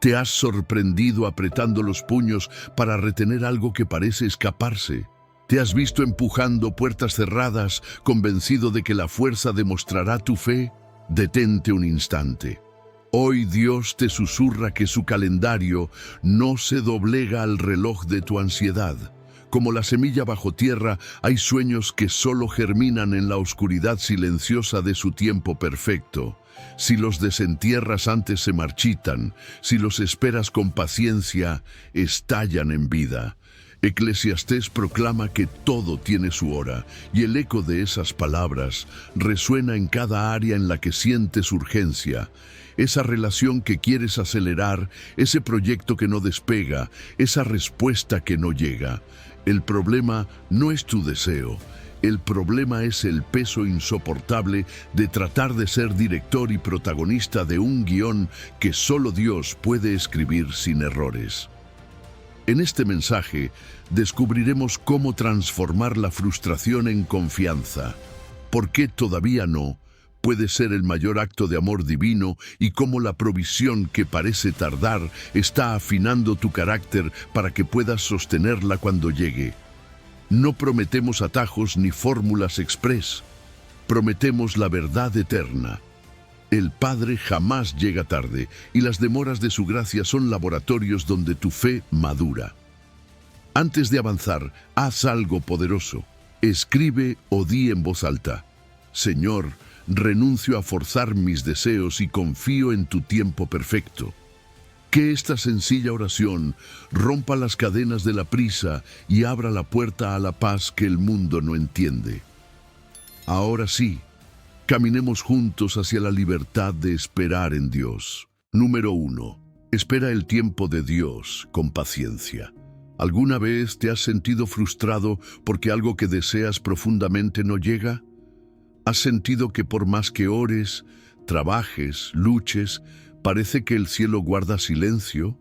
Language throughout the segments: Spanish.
¿Te has sorprendido apretando los puños para retener algo que parece escaparse? ¿Te has visto empujando puertas cerradas, convencido de que la fuerza demostrará tu fe? Detente un instante. Hoy Dios te susurra que su calendario no se doblega al reloj de tu ansiedad. Como la semilla bajo tierra, hay sueños que solo germinan en la oscuridad silenciosa de su tiempo perfecto. Si los desentierras antes se marchitan, si los esperas con paciencia, estallan en vida. Eclesiastés proclama que todo tiene su hora, y el eco de esas palabras resuena en cada área en la que sientes urgencia. Esa relación que quieres acelerar, ese proyecto que no despega, esa respuesta que no llega. El problema no es tu deseo. El problema es el peso insoportable de tratar de ser director y protagonista de un guión que solo Dios puede escribir sin errores. En este mensaje descubriremos cómo transformar la frustración en confianza, por qué todavía no puede ser el mayor acto de amor divino y cómo la provisión que parece tardar está afinando tu carácter para que puedas sostenerla cuando llegue. No prometemos atajos ni fórmulas express, prometemos la verdad eterna. El Padre jamás llega tarde y las demoras de su gracia son laboratorios donde tu fe madura. Antes de avanzar, haz algo poderoso. Escribe o di en voz alta: Señor, renuncio a forzar mis deseos y confío en tu tiempo perfecto. Que esta sencilla oración rompa las cadenas de la prisa y abra la puerta a la paz que el mundo no entiende. Ahora sí, caminemos juntos hacia la libertad de esperar en Dios. Número 1. Espera el tiempo de Dios con paciencia. ¿Alguna vez te has sentido frustrado porque algo que deseas profundamente no llega? ¿Has sentido que por más que ores, trabajes, luches, parece que el cielo guarda silencio?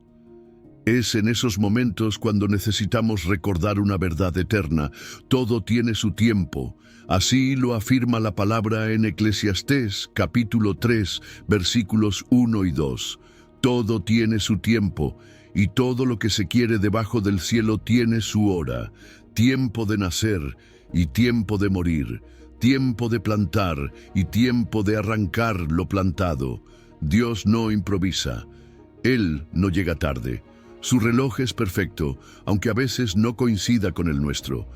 Es en esos momentos cuando necesitamos recordar una verdad eterna. Todo tiene su tiempo. Así lo afirma la palabra en Eclesiastés, capítulo 3, versículos 1 y 2. Todo tiene su tiempo, y todo lo que se quiere debajo del cielo tiene su hora. Tiempo de nacer y tiempo de morir. Tiempo de plantar y tiempo de arrancar lo plantado. Dios no improvisa. Él no llega tarde. Su reloj es perfecto, aunque a veces no coincida con el nuestro.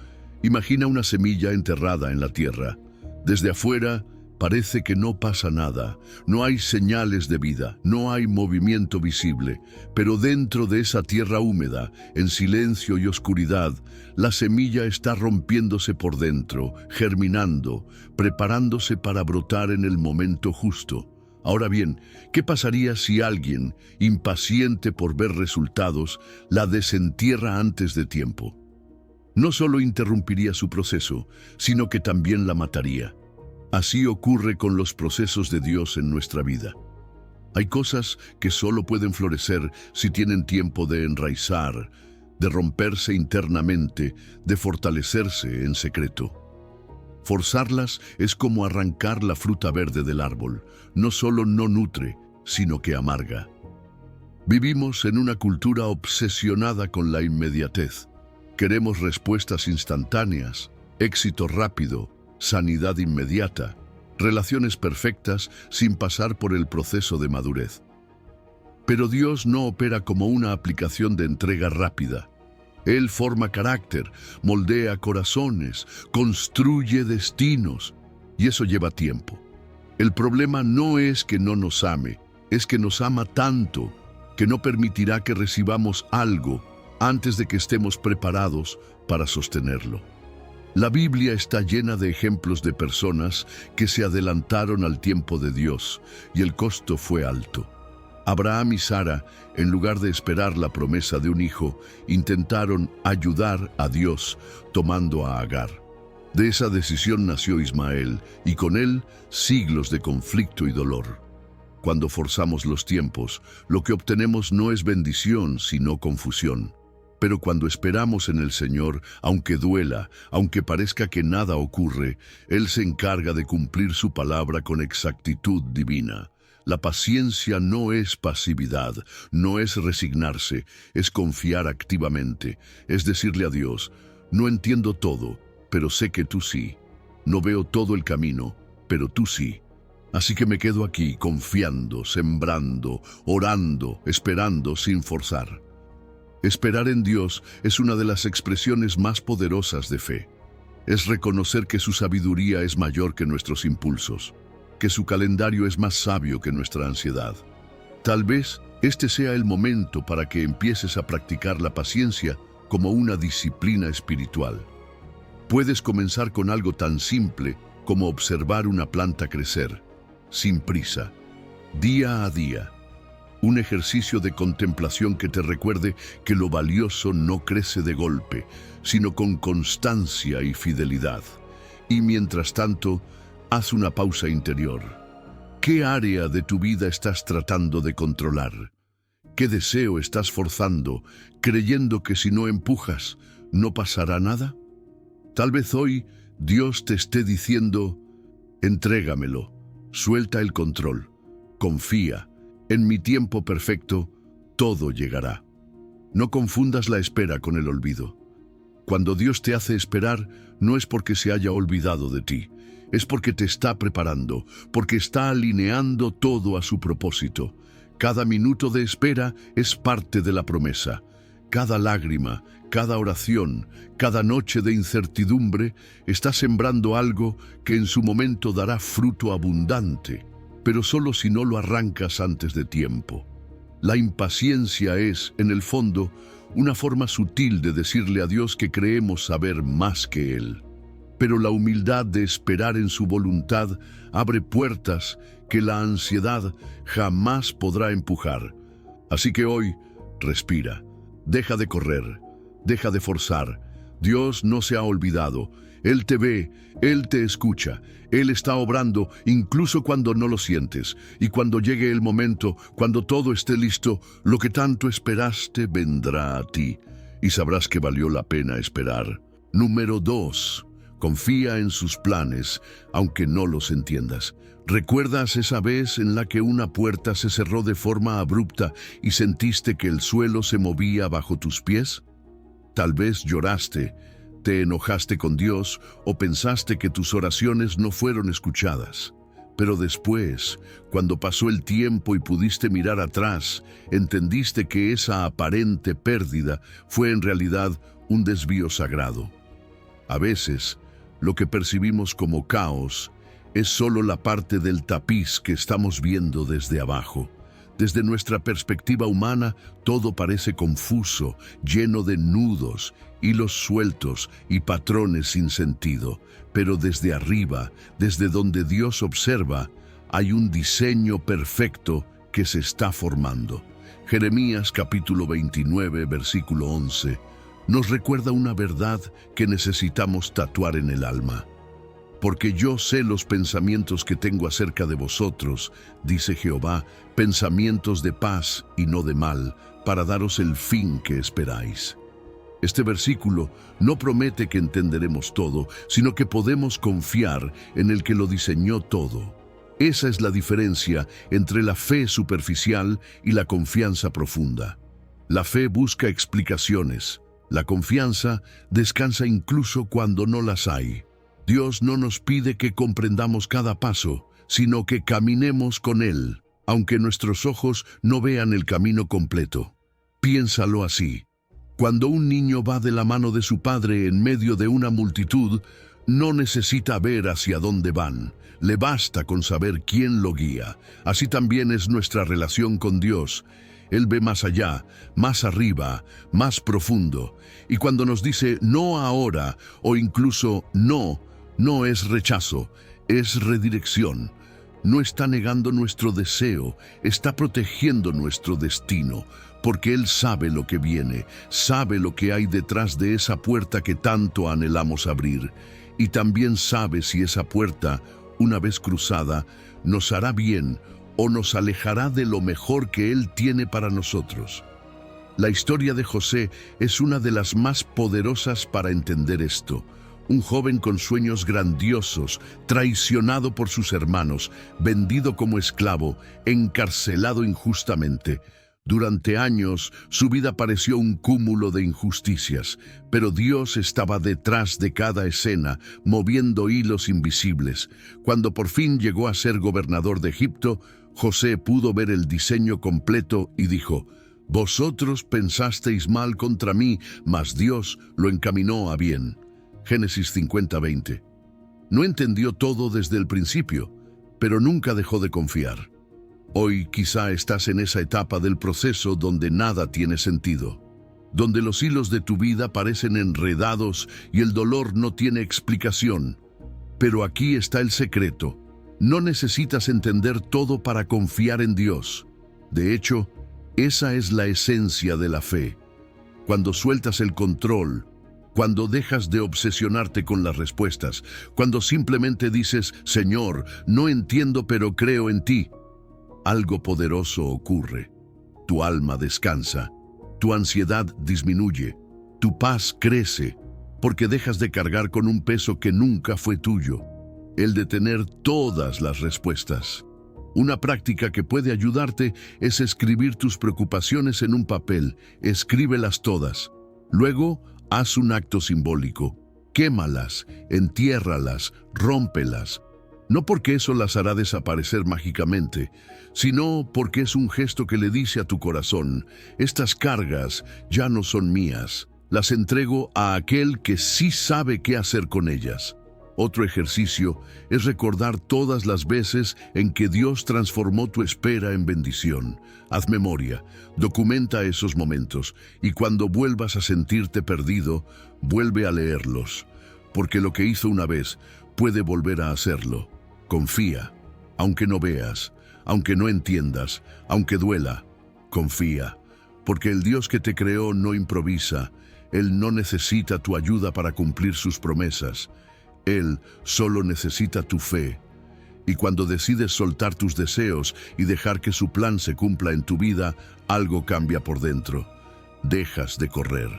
Imagina una semilla enterrada en la tierra. Desde afuera parece que no pasa nada. No hay señales de vida, no hay movimiento visible. Pero dentro de esa tierra húmeda, en silencio y oscuridad, la semilla está rompiéndose por dentro, germinando, preparándose para brotar en el momento justo. Ahora bien, ¿qué pasaría si alguien, impaciente por ver resultados, la desentierra antes de tiempo? No solo interrumpiría su proceso, sino que también la mataría. Así ocurre con los procesos de Dios en nuestra vida. Hay cosas que solo pueden florecer si tienen tiempo de enraizar, de romperse internamente, de fortalecerse en secreto. Forzarlas es como arrancar la fruta verde del árbol. No solo no nutre, sino que amarga. Vivimos en una cultura obsesionada con la inmediatez. Queremos respuestas instantáneas, éxito rápido, sanidad inmediata, relaciones perfectas sin pasar por el proceso de madurez. Pero Dios no opera como una aplicación de entrega rápida. Él forma carácter, moldea corazones, construye destinos, y eso lleva tiempo. El problema no es que no nos ame, es que nos ama tanto que no permitirá que recibamos algo antes de que estemos preparados para sostenerlo. La Biblia está llena de ejemplos de personas que se adelantaron al tiempo de Dios y el costo fue alto. Abraham y Sara, en lugar de esperar la promesa de un hijo, intentaron ayudar a Dios tomando a Agar. De esa decisión nació Ismael y con él siglos de conflicto y dolor. Cuando forzamos los tiempos, lo que obtenemos no es bendición, sino confusión. Pero cuando esperamos en el Señor, aunque duela, aunque parezca que nada ocurre, Él se encarga de cumplir su palabra con exactitud divina. La paciencia no es pasividad, no es resignarse, es confiar activamente, es decirle a Dios, no entiendo todo, pero sé que tú sí. No veo todo el camino, pero tú sí. Así que me quedo aquí confiando, sembrando, orando, esperando sin forzar. Esperar en Dios es una de las expresiones más poderosas de fe. Es reconocer que su sabiduría es mayor que nuestros impulsos, que su calendario es más sabio que nuestra ansiedad. Tal vez este sea el momento para que empieces a practicar la paciencia como una disciplina espiritual. Puedes comenzar con algo tan simple como observar una planta crecer, sin prisa, día a día. Un ejercicio de contemplación que te recuerde que lo valioso no crece de golpe, sino con constancia y fidelidad. Y mientras tanto, haz una pausa interior. ¿Qué área de tu vida estás tratando de controlar? ¿Qué deseo estás forzando, creyendo que si no empujas, no pasará nada? Tal vez hoy Dios te esté diciendo, entrégamelo, suelta el control, confía. En mi tiempo perfecto, todo llegará. No confundas la espera con el olvido. Cuando Dios te hace esperar, no es porque se haya olvidado de ti, es porque te está preparando, porque está alineando todo a su propósito. Cada minuto de espera es parte de la promesa. Cada lágrima, cada oración, cada noche de incertidumbre está sembrando algo que en su momento dará fruto abundante, pero solo si no lo arrancas antes de tiempo. La impaciencia es, en el fondo, una forma sutil de decirle a Dios que creemos saber más que Él. Pero la humildad de esperar en su voluntad abre puertas que la ansiedad jamás podrá empujar. Así que hoy, respira, deja de correr, deja de forzar. Dios no se ha olvidado. Él te ve, Él te escucha, Él está obrando incluso cuando no lo sientes. Y cuando llegue el momento, cuando todo esté listo, lo que tanto esperaste vendrá a ti y sabrás que valió la pena esperar. Número 2. Confía en sus planes, aunque no los entiendas. ¿Recuerdas esa vez en la que una puerta se cerró de forma abrupta y sentiste que el suelo se movía bajo tus pies? Tal vez lloraste, te enojaste con Dios o pensaste que tus oraciones no fueron escuchadas. Pero después, cuando pasó el tiempo y pudiste mirar atrás, entendiste que esa aparente pérdida fue en realidad un desvío sagrado. A veces, lo que percibimos como caos es solo la parte del tapiz que estamos viendo desde abajo. Desde nuestra perspectiva humana, todo parece confuso, lleno de nudos, hilos sueltos y patrones sin sentido. Pero desde arriba, desde donde Dios observa, hay un diseño perfecto que se está formando. Jeremías capítulo 29, versículo 11, nos recuerda una verdad que necesitamos tatuar en el alma. Porque yo sé los pensamientos que tengo acerca de vosotros, dice Jehová, pensamientos de paz y no de mal, para daros el fin que esperáis. Este versículo no promete que entenderemos todo, sino que podemos confiar en el que lo diseñó todo. Esa es la diferencia entre la fe superficial y la confianza profunda. La fe busca explicaciones, la confianza descansa incluso cuando no las hay. Dios no nos pide que comprendamos cada paso, sino que caminemos con Él, aunque nuestros ojos no vean el camino completo. Piénsalo así. Cuando un niño va de la mano de su padre en medio de una multitud, no necesita ver hacia dónde van. Le basta con saber quién lo guía. Así también es nuestra relación con Dios. Él ve más allá, más arriba, más profundo. Y cuando nos dice no ahora o incluso no, no es rechazo, es redirección. No está negando nuestro deseo, está protegiendo nuestro destino, porque Él sabe lo que viene, sabe lo que hay detrás de esa puerta que tanto anhelamos abrir, y también sabe si esa puerta, una vez cruzada, nos hará bien o nos alejará de lo mejor que Él tiene para nosotros. La historia de José es una de las más poderosas para entender esto. Un joven con sueños grandiosos, traicionado por sus hermanos, vendido como esclavo, encarcelado injustamente. Durante años, su vida pareció un cúmulo de injusticias, pero Dios estaba detrás de cada escena, moviendo hilos invisibles. Cuando por fin llegó a ser gobernador de Egipto, José pudo ver el diseño completo y dijo: «Vosotros pensasteis mal contra mí, mas Dios lo encaminó a bien». Génesis 50:20. No entendió todo desde el principio, pero nunca dejó de confiar. Hoy quizá estás en esa etapa del proceso donde nada tiene sentido, donde los hilos de tu vida parecen enredados y el dolor no tiene explicación. Pero aquí está el secreto. No necesitas entender todo para confiar en Dios. De hecho, esa es la esencia de la fe. Cuando sueltas el control, cuando dejas de obsesionarte con las respuestas, cuando simplemente dices: «Señor, no entiendo pero creo en ti», algo poderoso ocurre. Tu alma descansa, tu ansiedad disminuye, tu paz crece, porque dejas de cargar con un peso que nunca fue tuyo, el de tener todas las respuestas. Una práctica que puede ayudarte es escribir tus preocupaciones en un papel. Escríbelas todas. Luego, haz un acto simbólico. Quémalas, entiérralas, rómpelas. No porque eso las hará desaparecer mágicamente, sino porque es un gesto que le dice a tu corazón: «Estas cargas ya no son mías, las entrego a aquel que sí sabe qué hacer con ellas». Otro ejercicio es recordar todas las veces en que Dios transformó tu espera en bendición. Haz memoria, documenta esos momentos, y cuando vuelvas a sentirte perdido, vuelve a leerlos, porque lo que hizo una vez puede volver a hacerlo. Confía, aunque no veas, aunque no entiendas, aunque duela. Confía, porque el Dios que te creó no improvisa. Él no necesita tu ayuda para cumplir sus promesas. Él solo necesita tu fe. Y cuando decides soltar tus deseos y dejar que su plan se cumpla en tu vida, algo cambia por dentro. Dejas de correr,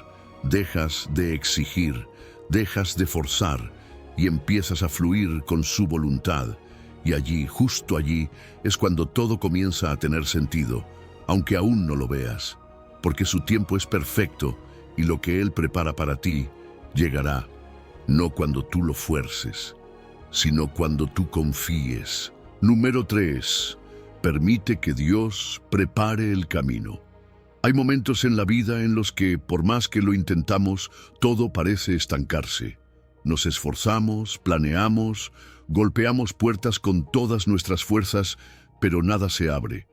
dejas de exigir, dejas de forzar y empiezas a fluir con su voluntad. Y allí, justo allí, es cuando todo comienza a tener sentido, aunque aún no lo veas, porque su tiempo es perfecto y lo que Él prepara para ti llegará. No cuando tú lo fuerces, sino cuando tú confíes. Número 3. Permite que Dios prepare el camino. Hay momentos en la vida en los que, por más que lo intentamos, todo parece estancarse. Nos esforzamos, planeamos, golpeamos puertas con todas nuestras fuerzas, pero nada se abre.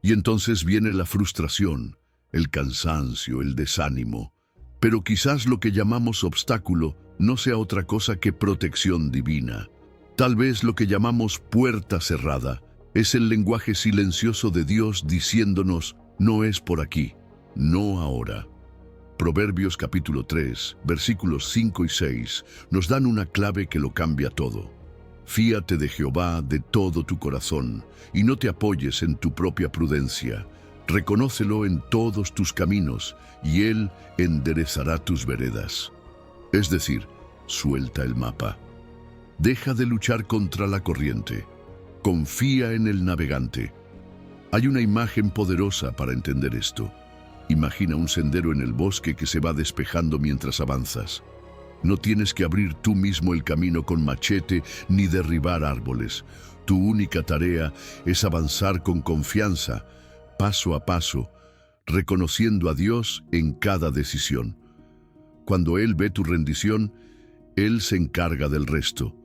Y entonces viene la frustración, el cansancio, el desánimo. Pero quizás lo que llamamos obstáculo no sea otra cosa que protección divina. Tal vez lo que llamamos puerta cerrada es el lenguaje silencioso de Dios diciéndonos: no es por aquí, no ahora. Proverbios capítulo 3, versículos 5 y 6 nos dan una clave que lo cambia todo. Fíate de Jehová de todo tu corazón y no te apoyes en tu propia prudencia. Reconócelo en todos tus caminos y Él enderezará tus veredas. Es decir, suelta el mapa. Deja de luchar contra la corriente. Confía en el navegante. Hay una imagen poderosa para entender esto. Imagina un sendero en el bosque que se va despejando mientras avanzas. No tienes que abrir tú mismo el camino con machete ni derribar árboles. Tu única tarea es avanzar con confianza, paso a paso, reconociendo a Dios en cada decisión. Cuando Él ve tu rendición, Él se encarga del resto.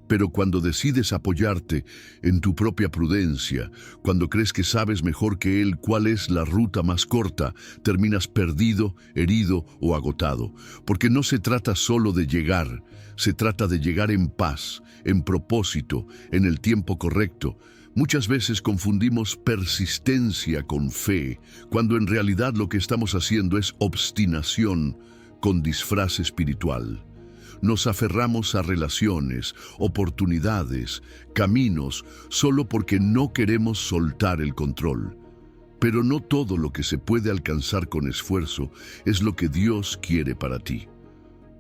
Pero cuando decides apoyarte en tu propia prudencia, cuando crees que sabes mejor que Él cuál es la ruta más corta, terminas perdido, herido o agotado. Porque no se trata solo de llegar, se trata de llegar en paz, en propósito, en el tiempo correcto. Muchas veces confundimos persistencia con fe, cuando en realidad lo que estamos haciendo es obstinación con disfraz espiritual. Nos aferramos a relaciones, oportunidades, caminos, solo porque no queremos soltar el control. Pero no todo lo que se puede alcanzar con esfuerzo es lo que Dios quiere para ti.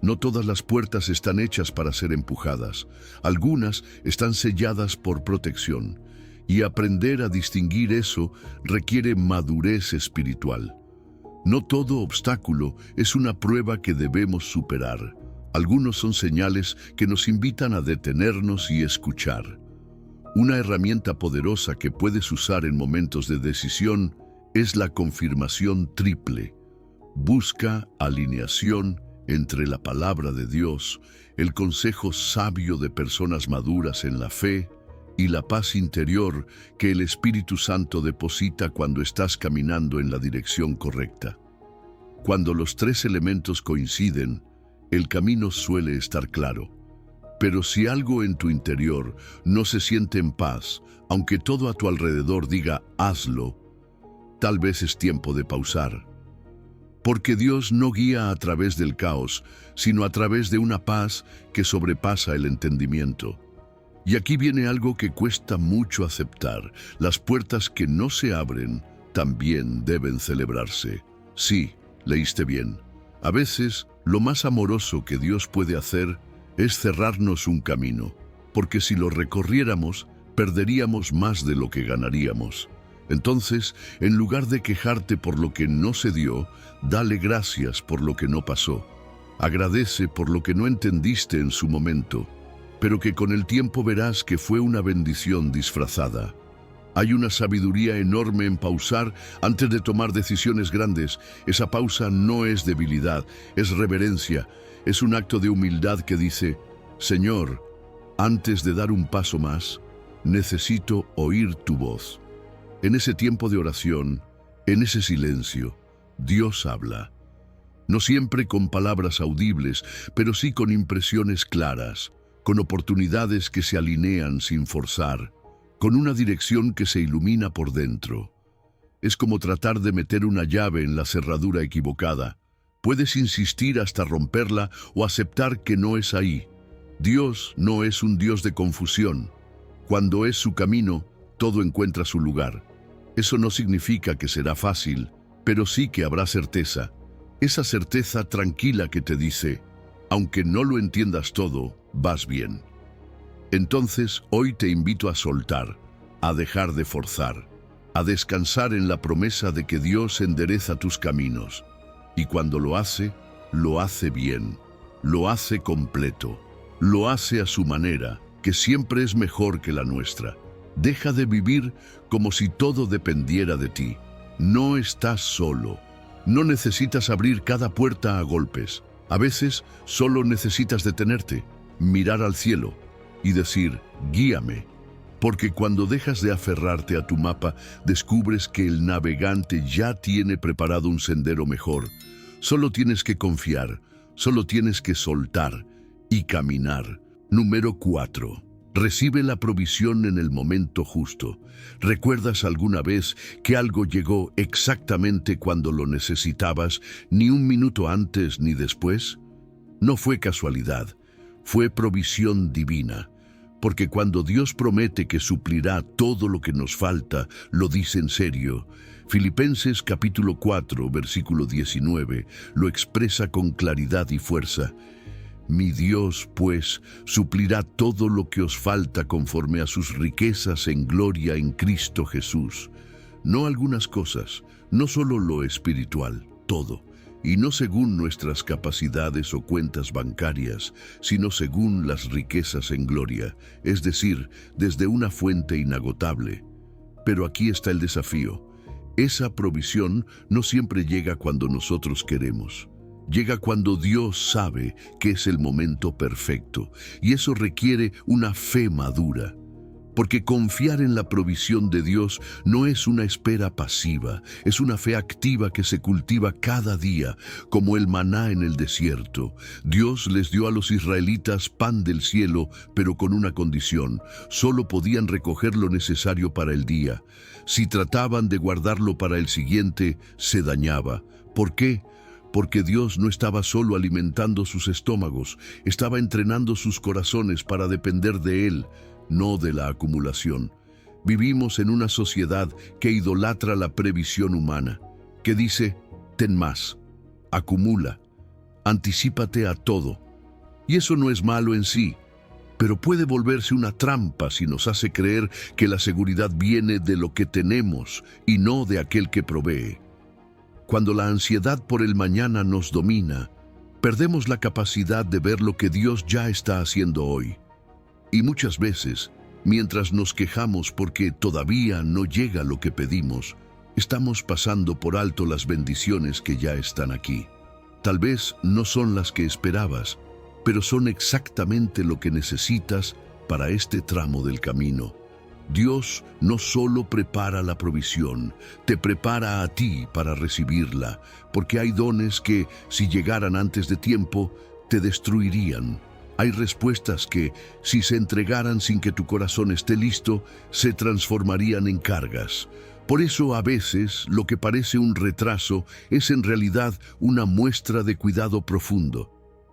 No todas las puertas están hechas para ser empujadas. Algunas están selladas por protección. Y aprender a distinguir eso requiere madurez espiritual. No todo obstáculo es una prueba que debemos superar. Algunos son señales que nos invitan a detenernos y escuchar. Una herramienta poderosa que puedes usar en momentos de decisión es la confirmación triple. Busca alineación entre la palabra de Dios, el consejo sabio de personas maduras en la fe y la paz interior que el Espíritu Santo deposita cuando estás caminando en la dirección correcta. Cuando los tres elementos coinciden, el camino suele estar claro. Pero si algo en tu interior no se siente en paz, aunque todo a tu alrededor diga hazlo, tal vez es tiempo de pausar. Porque Dios no guía a través del caos, sino a través de una paz que sobrepasa el entendimiento. Y aquí viene algo que cuesta mucho aceptar. Las puertas que no se abren también deben celebrarse. Sí, leíste bien. A veces, lo más amoroso que Dios puede hacer es cerrarnos un camino, porque si lo recorriéramos, perderíamos más de lo que ganaríamos. Entonces, en lugar de quejarte por lo que no se dio, dale gracias por lo que no pasó. Agradece por lo que no entendiste en su momento, pero que con el tiempo verás que fue una bendición disfrazada. Hay una sabiduría enorme en pausar antes de tomar decisiones grandes. Esa pausa no es debilidad, es reverencia. Es un acto de humildad que dice, Señor, antes de dar un paso más, necesito oír tu voz. En ese tiempo de oración, en ese silencio, Dios habla. No siempre con palabras audibles, pero sí con impresiones claras, con oportunidades que se alinean sin forzar, con una dirección que se ilumina por dentro. Es como tratar de meter una llave en la cerradura equivocada. Puedes insistir hasta romperla o aceptar que no es ahí. Dios no es un Dios de confusión. Cuando es su camino, todo encuentra su lugar. Eso no significa que será fácil, pero sí que habrá certeza. Esa certeza tranquila que te dice, aunque no lo entiendas todo, vas bien. Entonces, hoy te invito a soltar, a dejar de forzar, a descansar en la promesa de que Dios endereza tus caminos. Y cuando lo hace bien, lo hace completo, lo hace a su manera, que siempre es mejor que la nuestra. Deja de vivir como si todo dependiera de ti. No estás solo. No necesitas abrir cada puerta a golpes. A veces solo necesitas detenerte, mirar al cielo y decir, guíame. Porque cuando dejas de aferrarte a tu mapa, descubres que el navegante ya tiene preparado un sendero mejor. Solo tienes que confiar, solo tienes que soltar y caminar. Número 4. Recibe la provisión en el momento justo. ¿Recuerdas alguna vez que algo llegó exactamente cuando lo necesitabas, ni un minuto antes ni después? No fue casualidad, fue provisión divina. Porque cuando Dios promete que suplirá todo lo que nos falta, lo dice en serio. Filipenses capítulo 4, versículo 19, lo expresa con claridad y fuerza. Mi Dios, pues, suplirá todo lo que os falta conforme a sus riquezas en gloria en Cristo Jesús. No algunas cosas, no solo lo espiritual, todo. Y no según nuestras capacidades o cuentas bancarias, sino según las riquezas en gloria, es decir, desde una fuente inagotable. Pero aquí está el desafío. Esa provisión no siempre llega cuando nosotros queremos. Llega cuando Dios sabe que es el momento perfecto, y eso requiere una fe madura. Porque confiar en la provisión de Dios no es una espera pasiva, es una fe activa que se cultiva cada día, como el maná en el desierto. Dios les dio a los israelitas pan del cielo, pero con una condición: solo podían recoger lo necesario para el día. Si trataban de guardarlo para el siguiente, se dañaba. ¿Por qué? Porque Dios no estaba solo alimentando sus estómagos, estaba entrenando sus corazones para depender de Él, no de la acumulación. Vivimos en una sociedad que idolatra la previsión humana, que dice, ten más, acumula. Anticípate a todo. Y eso no es malo en sí, pero puede volverse una trampa si nos hace creer que la seguridad viene de lo que tenemos y no de aquel que provee. Cuando la ansiedad por el mañana nos domina, perdemos la capacidad de ver lo que Dios ya está haciendo hoy. Y muchas veces, mientras nos quejamos porque todavía no llega lo que pedimos, estamos pasando por alto las bendiciones que ya están aquí. Tal vez no son las que esperabas, pero son exactamente lo que necesitas para este tramo del camino. Dios no solo prepara la provisión, te prepara a ti para recibirla, porque hay dones que, si llegaran antes de tiempo, te destruirían. Hay respuestas que, si se entregaran sin que tu corazón esté listo, se transformarían en cargas. Por eso a veces lo que parece un retraso es en realidad una muestra de cuidado profundo.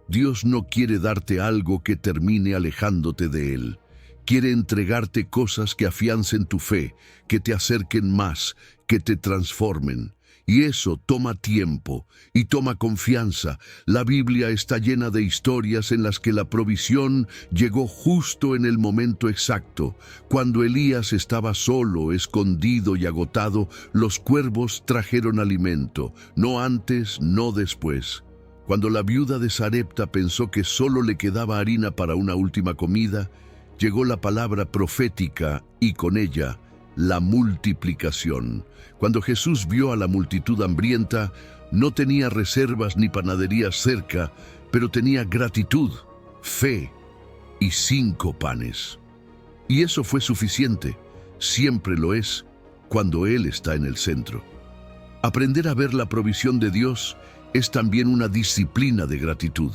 Dios no quiere darte algo que termine alejándote de Él. Quiere entregarte cosas que afiancen tu fe, que te acerquen más, que te transformen. Y eso toma tiempo y toma confianza. La Biblia está llena de historias en las que la provisión llegó justo en el momento exacto. Cuando Elías estaba solo, escondido y agotado, los cuervos trajeron alimento, no antes, no después. Cuando la viuda de Sarepta pensó que solo le quedaba harina para una última comida, llegó la palabra profética y con ella la multiplicación. Cuando Jesús vio a la multitud hambrienta, no tenía reservas ni panaderías cerca, pero tenía gratitud, fe y 5 panes. Y eso fue suficiente. Siempre lo es cuando Él está en el centro. Aprender a ver la provisión de Dios es también una disciplina de gratitud.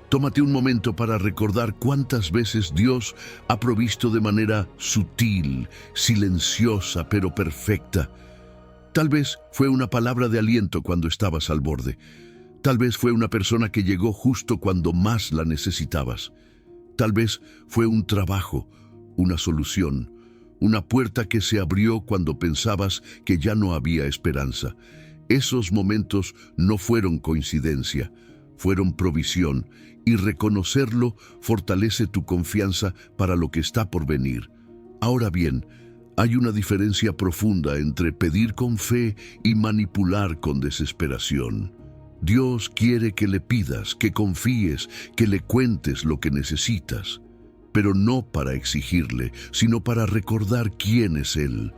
Tómate un momento para recordar cuántas veces Dios ha provisto de manera sutil, silenciosa, pero perfecta. Tal vez fue una palabra de aliento cuando estabas al borde. Tal vez fue una persona que llegó justo cuando más la necesitabas. Tal vez fue un trabajo, una solución, una puerta que se abrió cuando pensabas que ya no había esperanza. Esos momentos no fueron coincidencia, fueron provisión, y reconocerlo fortalece tu confianza para lo que está por venir. Ahora bien, hay una diferencia profunda entre pedir con fe y manipular con desesperación. Dios quiere que le pidas, que confíes, que le cuentes lo que necesitas, pero no para exigirle, sino para recordar quién es Él.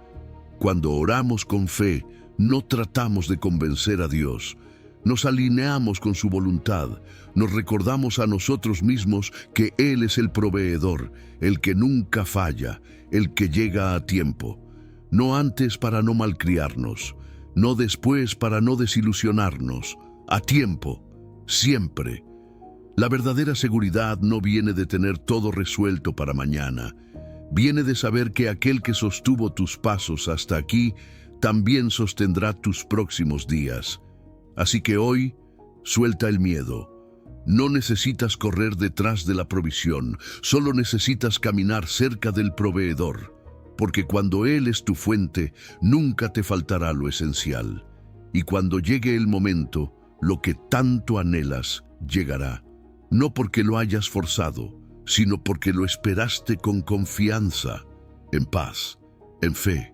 Cuando oramos con fe, no tratamos de convencer a Dios. Nos alineamos con su voluntad, nos recordamos a nosotros mismos que Él es el proveedor, el que nunca falla, el que llega a tiempo. No antes para no malcriarnos, no después para no desilusionarnos, a tiempo, siempre. La verdadera seguridad no viene de tener todo resuelto para mañana. Viene de saber que aquel que sostuvo tus pasos hasta aquí, también sostendrá tus próximos días. Así que hoy, suelta el miedo. No necesitas correr detrás de la provisión, solo necesitas caminar cerca del proveedor, porque cuando Él es tu fuente, nunca te faltará lo esencial. Y cuando llegue el momento, lo que tanto anhelas llegará, no porque lo hayas forzado, sino porque lo esperaste con confianza, en paz, en fe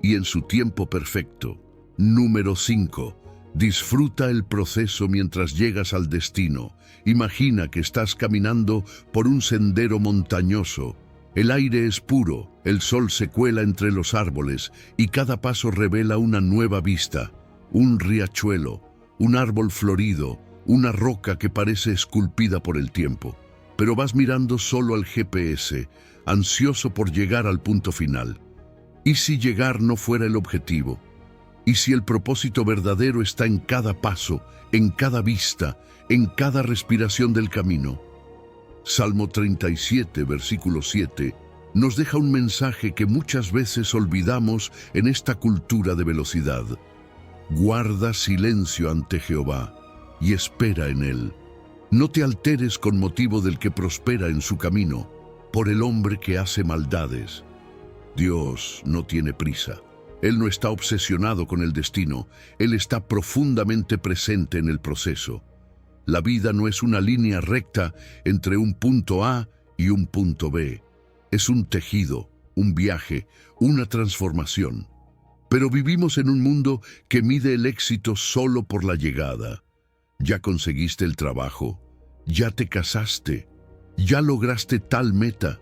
y en su tiempo perfecto. Número 5. Disfruta el proceso mientras llegas al destino. Imagina que estás caminando por un sendero montañoso. El aire es puro, el sol se cuela entre los árboles y cada paso revela una nueva vista. Un riachuelo, un árbol florido, una roca que parece esculpida por el tiempo. Pero vas mirando solo al GPS, ansioso por llegar al punto final. ¿Y si llegar no fuera el objetivo? ¿Y si el propósito verdadero está en cada paso, en cada vista, en cada respiración del camino? Salmo 37, versículo 7, nos deja un mensaje que muchas veces olvidamos en esta cultura de velocidad. Guarda silencio ante Jehová y espera en Él. No te alteres con motivo del que prospera en su camino, por el hombre que hace maldades. Dios no tiene prisa. Él no está obsesionado con el destino, Él está profundamente presente en el proceso. La vida no es una línea recta entre un punto A y un punto B. Es un tejido, un viaje, una transformación. Pero vivimos en un mundo que mide el éxito solo por la llegada. Ya conseguiste el trabajo, ya te casaste, ya lograste tal meta.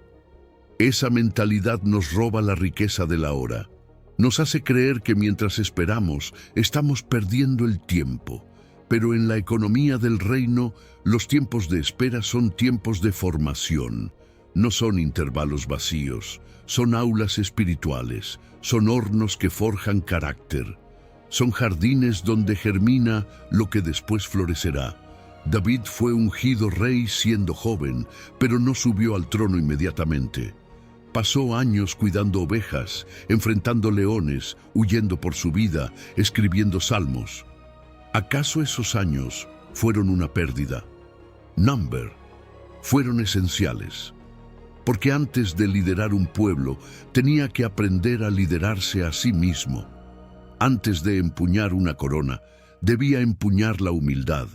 Esa mentalidad nos roba la riqueza de la hora. Nos hace creer que mientras esperamos, estamos perdiendo el tiempo. Pero en la economía del reino, los tiempos de espera son tiempos de formación. No son intervalos vacíos, son aulas espirituales, son hornos que forjan carácter. Son jardines donde germina lo que después florecerá. David fue ungido rey siendo joven, pero no subió al trono inmediatamente. Pasó años cuidando ovejas, enfrentando leones, huyendo por su vida, escribiendo salmos. ¿Acaso esos años fueron una pérdida? Fueron esenciales. Porque antes de liderar un pueblo, tenía que aprender a liderarse a sí mismo. Antes de empuñar una corona, debía empuñar la humildad.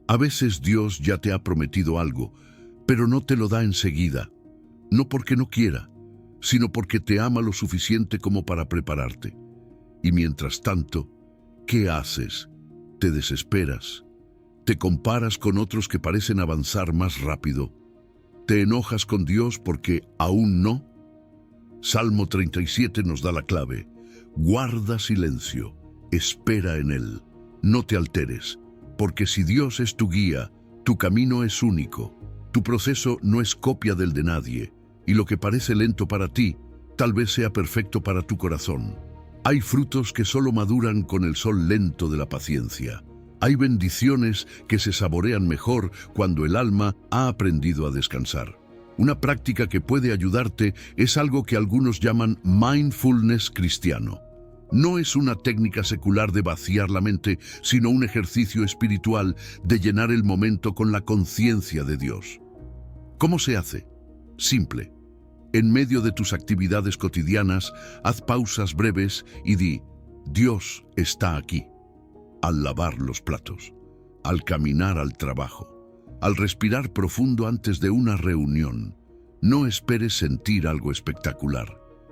A veces Dios ya te ha prometido algo, pero no te lo da enseguida. No porque no quiera, sino porque te ama lo suficiente como para prepararte. Y mientras tanto, ¿qué haces? Te desesperas. Te comparas con otros que parecen avanzar más rápido. ¿Te enojas con Dios porque aún no? Salmo 37 nos da la clave. Guarda silencio, espera en Él. No te alteres, porque si Dios es tu guía, tu camino es único. Tu proceso no es copia del de nadie, y lo que parece lento para ti, tal vez sea perfecto para tu corazón. Hay frutos que solo maduran con el sol lento de la paciencia. Hay bendiciones que se saborean mejor cuando el alma ha aprendido a descansar. Una práctica que puede ayudarte es algo que algunos llaman mindfulness cristiano. No es una técnica secular de vaciar la mente, sino un ejercicio espiritual de llenar el momento con la conciencia de Dios. ¿Cómo se hace? Simple. En medio de tus actividades cotidianas, haz pausas breves y di, Dios está aquí. Al lavar los platos, al caminar al trabajo, al respirar profundo antes de una reunión. No esperes sentir algo espectacular.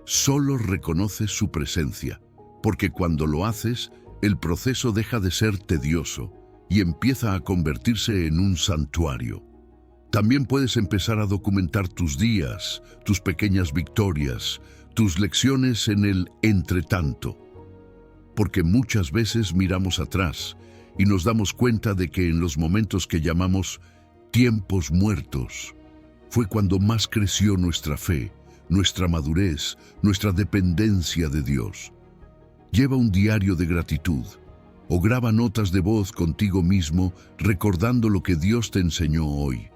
Solo reconoce su presencia, porque cuando lo haces, el proceso deja de ser tedioso y empieza a convertirse en un santuario. También puedes empezar a documentar tus días, tus pequeñas victorias, tus lecciones en el entretanto. Porque muchas veces miramos atrás y nos damos cuenta de que en los momentos que llamamos tiempos muertos, fue cuando más creció nuestra fe, nuestra madurez, nuestra dependencia de Dios. Lleva un diario de gratitud o graba notas de voz contigo mismo recordando lo que Dios te enseñó hoy.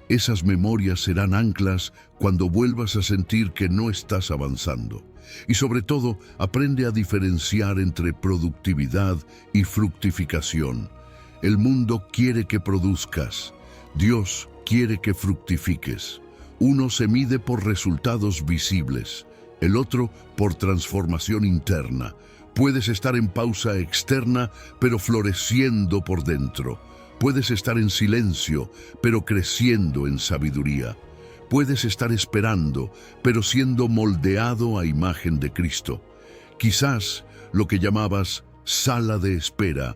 Esas memorias serán anclas cuando vuelvas a sentir que no estás avanzando. Y sobre todo, aprende a diferenciar entre productividad y fructificación. El mundo quiere que produzcas. Dios quiere que fructifiques. Uno se mide por resultados visibles, el otro por transformación interna. Puedes estar en pausa externa, pero floreciendo por dentro. Puedes estar en silencio, pero creciendo en sabiduría. Puedes estar esperando, pero siendo moldeado a imagen de Cristo. Quizás lo que llamabas sala de espera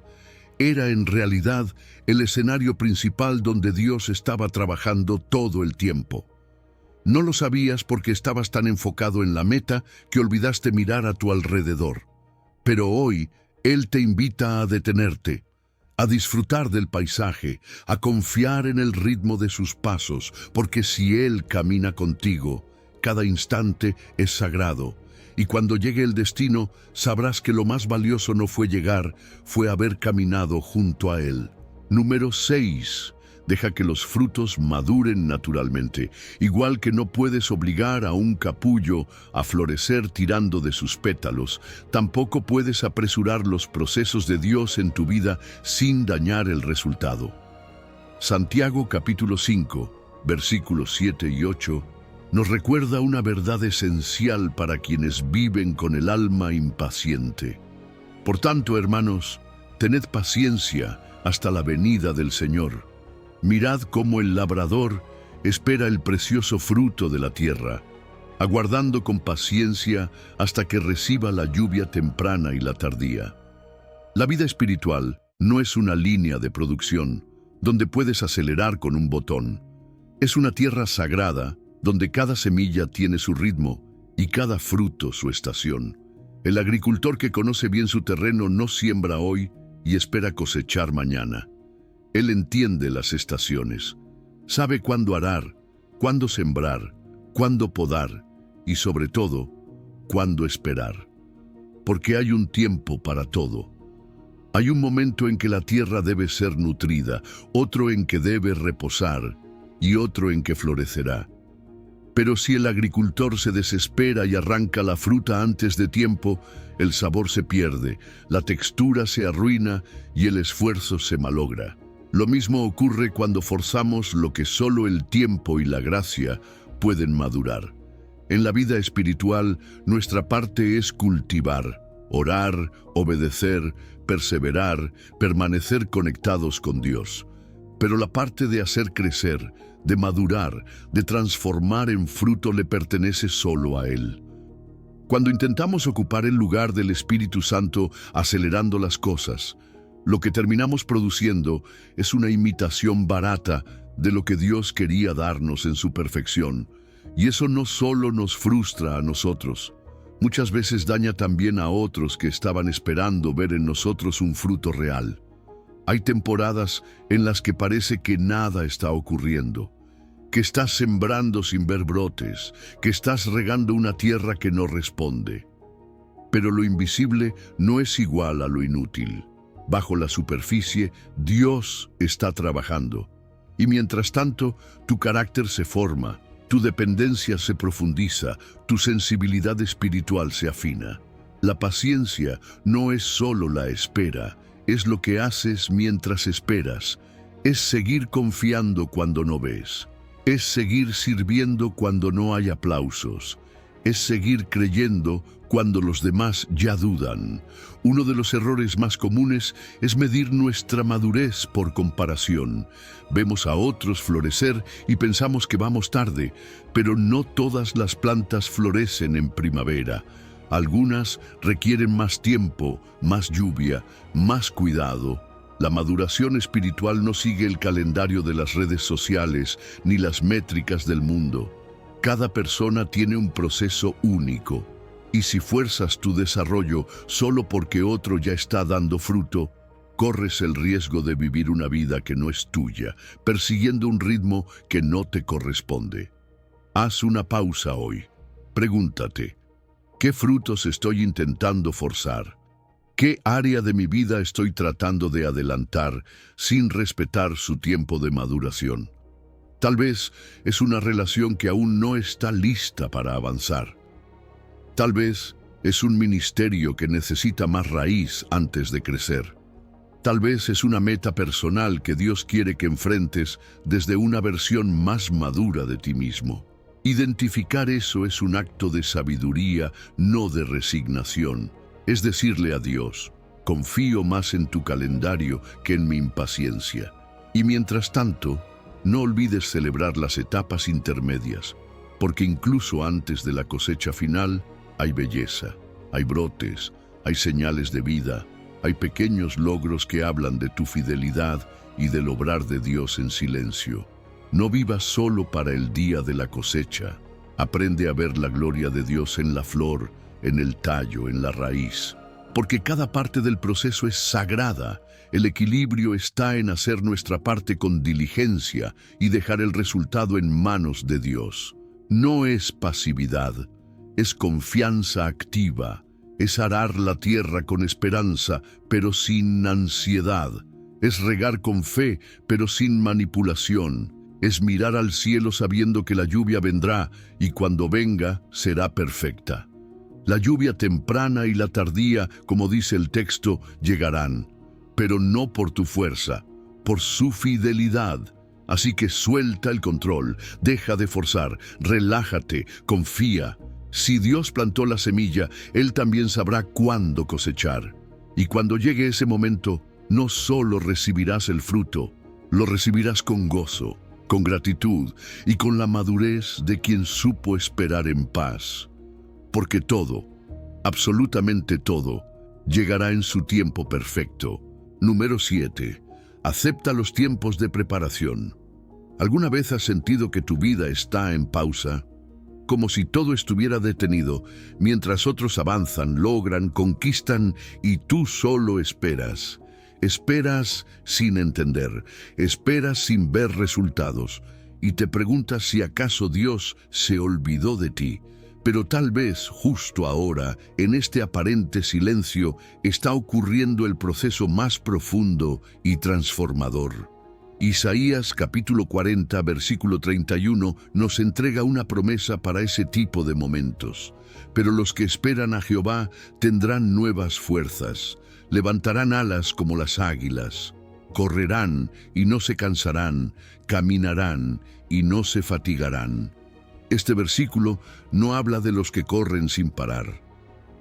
era en realidad el escenario principal donde Dios estaba trabajando todo el tiempo. No lo sabías porque estabas tan enfocado en la meta que olvidaste mirar a tu alrededor. Pero hoy, Él te invita a detenerte, a disfrutar del paisaje, a confiar en el ritmo de sus pasos, porque si Él camina contigo, cada instante es sagrado, y cuando llegue el destino, sabrás que lo más valioso no fue llegar, fue haber caminado junto a Él. Número 6. Deja que los frutos maduren naturalmente. Igual que no puedes obligar a un capullo a florecer tirando de sus pétalos, tampoco puedes apresurar los procesos de Dios en tu vida sin dañar el resultado. Santiago capítulo 5, versículos 7 y 8, nos recuerda una verdad esencial para quienes viven con el alma impaciente. Por tanto, hermanos, Tened paciencia hasta la venida del Señor. Mirad cómo el labrador espera el precioso fruto de la tierra, aguardando con paciencia hasta que reciba la lluvia temprana y la tardía. La vida espiritual no es una línea de producción donde puedes acelerar con un botón. Es una tierra sagrada donde cada semilla tiene su ritmo y cada fruto su estación. El agricultor que conoce bien su terreno no siembra hoy y espera cosechar mañana. Él entiende las estaciones, sabe cuándo arar, cuándo sembrar, cuándo podar y sobre todo, cuándo esperar. Porque hay un tiempo para todo. Hay un momento en que la tierra debe ser nutrida, otro en que debe reposar y otro en que florecerá. Pero si el agricultor se desespera y arranca la fruta antes de tiempo, el sabor se pierde, la textura se arruina y el esfuerzo se malogra. Lo mismo ocurre cuando forzamos lo que solo el tiempo y la gracia pueden madurar. En la vida espiritual, nuestra parte es cultivar, orar, obedecer, perseverar, permanecer conectados con Dios. Pero la parte de hacer crecer, de madurar, de transformar en fruto le pertenece solo a Él. Cuando intentamos ocupar el lugar del Espíritu Santo acelerando las cosas, lo que terminamos produciendo es una imitación barata de lo que Dios quería darnos en su perfección. Y eso no solo nos frustra a nosotros, muchas veces daña también a otros que estaban esperando ver en nosotros un fruto real. Hay temporadas en las que parece que nada está ocurriendo, que estás sembrando sin ver brotes, que estás regando una tierra que no responde. Pero lo invisible no es igual a lo inútil. Bajo la superficie, Dios está trabajando. Y mientras tanto, tu carácter se forma, tu dependencia se profundiza, tu sensibilidad espiritual se afina. La paciencia no es solo la espera, es lo que haces mientras esperas. Es seguir confiando cuando no ves. Es seguir sirviendo cuando no hay aplausos. Es seguir creyendo cuando los demás ya dudan. Uno de los errores más comunes es medir nuestra madurez por comparación. Vemos a otros florecer y pensamos que vamos tarde, pero no todas las plantas florecen en primavera. Algunas requieren más tiempo, más lluvia, más cuidado. La maduración espiritual no sigue el calendario de las redes sociales ni las métricas del mundo. Cada persona tiene un proceso único, y si fuerzas tu desarrollo solo porque otro ya está dando fruto, corres el riesgo de vivir una vida que no es tuya, persiguiendo un ritmo que no te corresponde. Haz una pausa hoy. Pregúntate, ¿qué frutos estoy intentando forzar? ¿Qué área de mi vida estoy tratando de adelantar sin respetar su tiempo de maduración? Tal vez es una relación que aún no está lista para avanzar. Tal vez es un ministerio que necesita más raíz antes de crecer. Tal vez es una meta personal que Dios quiere que enfrentes desde una versión más madura de ti mismo. Identificar eso es un acto de sabiduría, no de resignación. Es decirle a Dios, confío más en tu calendario que en mi impaciencia. Y mientras tanto, no olvides celebrar las etapas intermedias, porque incluso antes de la cosecha final hay belleza, hay brotes, hay señales de vida, hay pequeños logros que hablan de tu fidelidad y del obrar de Dios en silencio. No vivas solo para el día de la cosecha. Aprende a ver la gloria de Dios en la flor, en el tallo, en la raíz. Porque cada parte del proceso es sagrada. El equilibrio está en hacer nuestra parte con diligencia y dejar el resultado en manos de Dios. No es pasividad, es confianza activa, es arar la tierra con esperanza, pero sin ansiedad. Es regar con fe, pero sin manipulación. Es mirar al cielo sabiendo que la lluvia vendrá y cuando venga será perfecta. La lluvia temprana y la tardía, como dice el texto, llegarán, pero no por tu fuerza, por su fidelidad. Así que suelta el control, deja de forzar, relájate, confía. Si Dios plantó la semilla, Él también sabrá cuándo cosechar. Y cuando llegue ese momento, no solo recibirás el fruto, lo recibirás con gozo, con gratitud y con la madurez de quien supo esperar en paz. Porque todo, absolutamente todo, llegará en su tiempo perfecto. Número 7. Acepta los tiempos de preparación. ¿Alguna vez has sentido que tu vida está en pausa? Como si todo estuviera detenido, mientras otros avanzan, logran, conquistan y tú solo esperas. Esperas sin entender, esperas sin ver resultados y te preguntas si acaso Dios se olvidó de ti. Pero tal vez justo ahora, en este aparente silencio, está ocurriendo el proceso más profundo y transformador. Isaías capítulo 40, versículo 31 nos entrega una promesa para ese tipo de momentos. Pero los que esperan a Jehová tendrán nuevas fuerzas, levantarán alas como las águilas, correrán y no se cansarán, caminarán y no se fatigarán. Este versículo no habla de los que corren sin parar.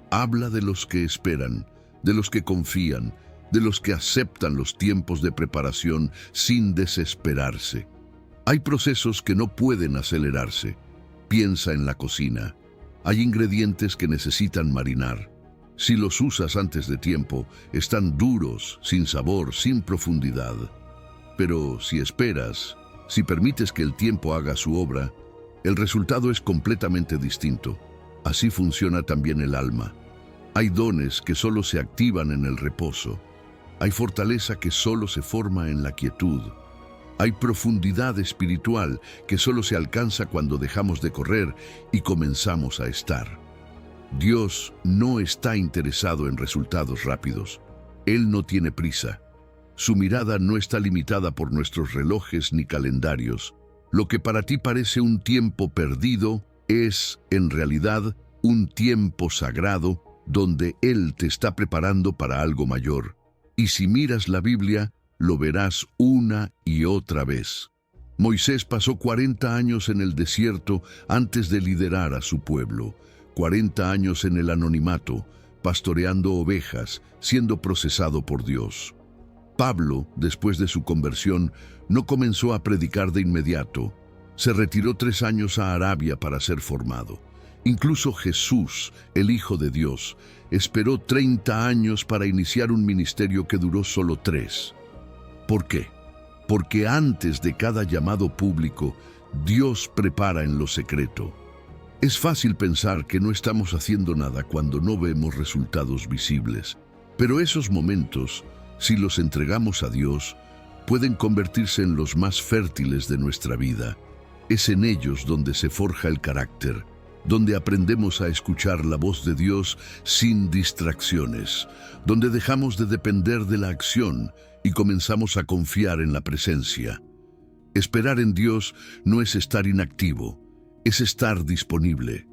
Habla de los que esperan, de los que confían, de los que aceptan los tiempos de preparación sin desesperarse. Hay procesos que no pueden acelerarse. Piensa en la cocina. Hay ingredientes que necesitan marinar. Si los usas antes de tiempo, están duros, sin sabor, sin profundidad. Pero si esperas, si permites que el tiempo haga su obra, el resultado es completamente distinto. Así funciona también el alma. Hay dones que solo se activan en el reposo. Hay fortaleza que solo se forma en la quietud. Hay profundidad espiritual que solo se alcanza cuando dejamos de correr y comenzamos a estar. Dios no está interesado en resultados rápidos. Él no tiene prisa. Su mirada no está limitada por nuestros relojes ni calendarios. Lo que para ti parece un tiempo perdido es, en realidad, un tiempo sagrado donde Él te está preparando para algo mayor. Y si miras la Biblia, lo verás una y otra vez. Moisés pasó 40 años en el desierto antes de liderar a su pueblo. 40 años en el anonimato, pastoreando ovejas, siendo procesado por Dios. Pablo, después de su conversión, no comenzó a predicar de inmediato. Se retiró 3 años a Arabia para ser formado. Incluso Jesús, el Hijo de Dios, esperó 30 años para iniciar un ministerio que duró solo 3. ¿Por qué? Porque antes de cada llamado público, Dios prepara en lo secreto. Es fácil pensar que no estamos haciendo nada cuando no vemos resultados visibles, pero esos momentos, si los entregamos a Dios, pueden convertirse en los más fértiles de nuestra vida. Es en ellos donde se forja el carácter, donde aprendemos a escuchar la voz de Dios sin distracciones, donde dejamos de depender de la acción y comenzamos a confiar en la presencia. Esperar en Dios no es estar inactivo, es estar disponible.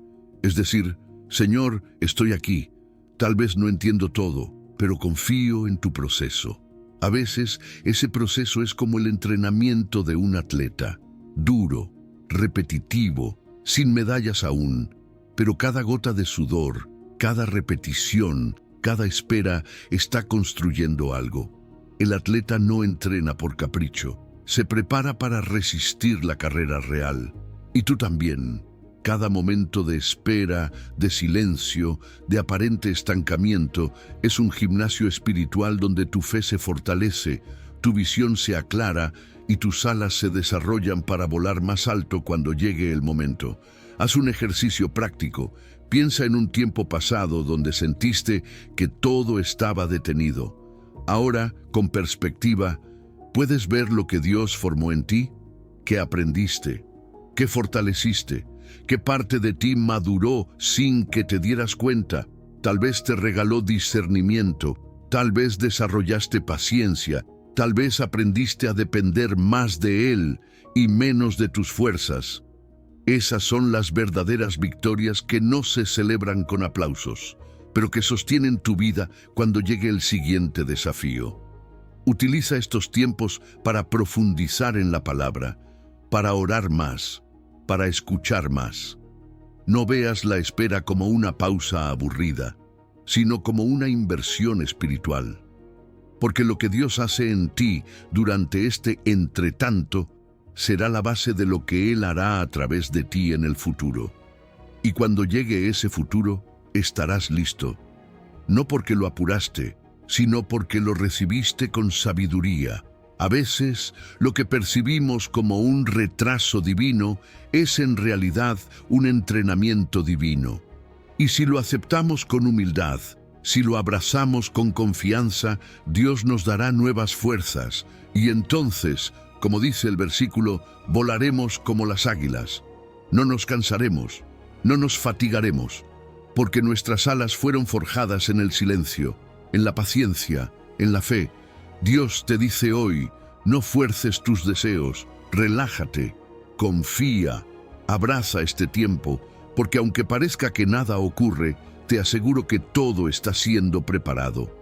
Es decir, Señor, estoy aquí, tal vez no entiendo todo, pero confío en tu proceso. A veces, ese proceso es como el entrenamiento de un atleta, duro, repetitivo, sin medallas aún, pero cada gota de sudor, cada repetición, cada espera está construyendo algo. El atleta no entrena por capricho, se prepara para resistir la carrera real. Y tú también. Cada momento de espera, de silencio, de aparente estancamiento, es un gimnasio espiritual donde tu fe se fortalece, tu visión se aclara y tus alas se desarrollan para volar más alto cuando llegue el momento. Haz un ejercicio práctico. Piensa en un tiempo pasado donde sentiste que todo estaba detenido. Ahora, con perspectiva, ¿puedes ver lo que Dios formó en ti? ¿Qué aprendiste? ¿Qué fortaleciste? ¿Qué parte de ti maduró sin que te dieras cuenta? Tal vez te regaló discernimiento, tal vez desarrollaste paciencia, tal vez aprendiste a depender más de Él y menos de tus fuerzas. Esas son las verdaderas victorias que no se celebran con aplausos, pero que sostienen tu vida cuando llegue el siguiente desafío. Utiliza estos tiempos para profundizar en la palabra, para orar más, para escuchar más. No veas la espera como una pausa aburrida, sino como una inversión espiritual. porque lo que Dios hace en ti durante este entretanto será la base de lo que Él hará a través de ti en el futuro. Y cuando llegue ese futuro, estarás listo, no porque lo apuraste, sino porque lo recibiste con sabiduría. A veces, lo que percibimos como un retraso divino es en realidad un entrenamiento divino. Y si lo aceptamos con humildad, si lo abrazamos con confianza, Dios nos dará nuevas fuerzas, y entonces, como dice el versículo, volaremos como las águilas. No nos cansaremos, no nos fatigaremos, porque nuestras alas fueron forjadas en el silencio, en la paciencia, en la fe. Dios te dice hoy, no fuerces tus deseos, relájate, confía, abraza este tiempo, porque aunque parezca que nada ocurre, te aseguro que todo está siendo preparado.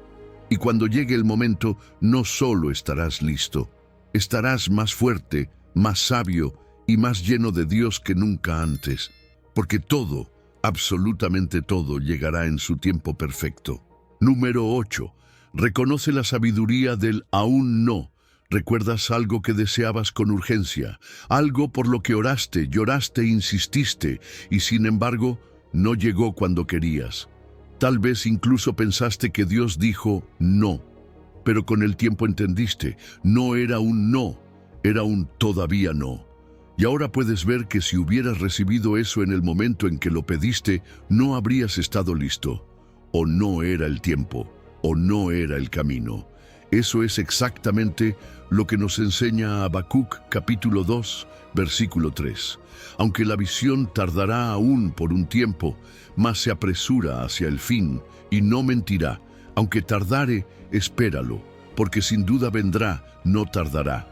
Y cuando llegue el momento, no solo estarás listo, estarás más fuerte, más sabio y más lleno de Dios que nunca antes, porque todo, absolutamente todo, llegará en su tiempo perfecto. Número 8. Reconoce la sabiduría del aún no. ¿Recuerdas algo que deseabas con urgencia? Algo por lo que oraste, lloraste, insististe, y sin embargo, no llegó cuando querías. Tal vez incluso pensaste que Dios dijo no, pero con el tiempo entendiste, no era un no, era un todavía no. Y ahora puedes ver que si hubieras recibido eso en el momento en que lo pediste, no habrías estado listo. O no era el tiempo, o no era el camino. Eso es exactamente lo que nos enseña Habacuc capítulo 2, versículo 3. Aunque la visión tardará aún por un tiempo, mas se apresura hacia el fin y no mentirá. Aunque tardare, espéralo, porque sin duda vendrá, no tardará.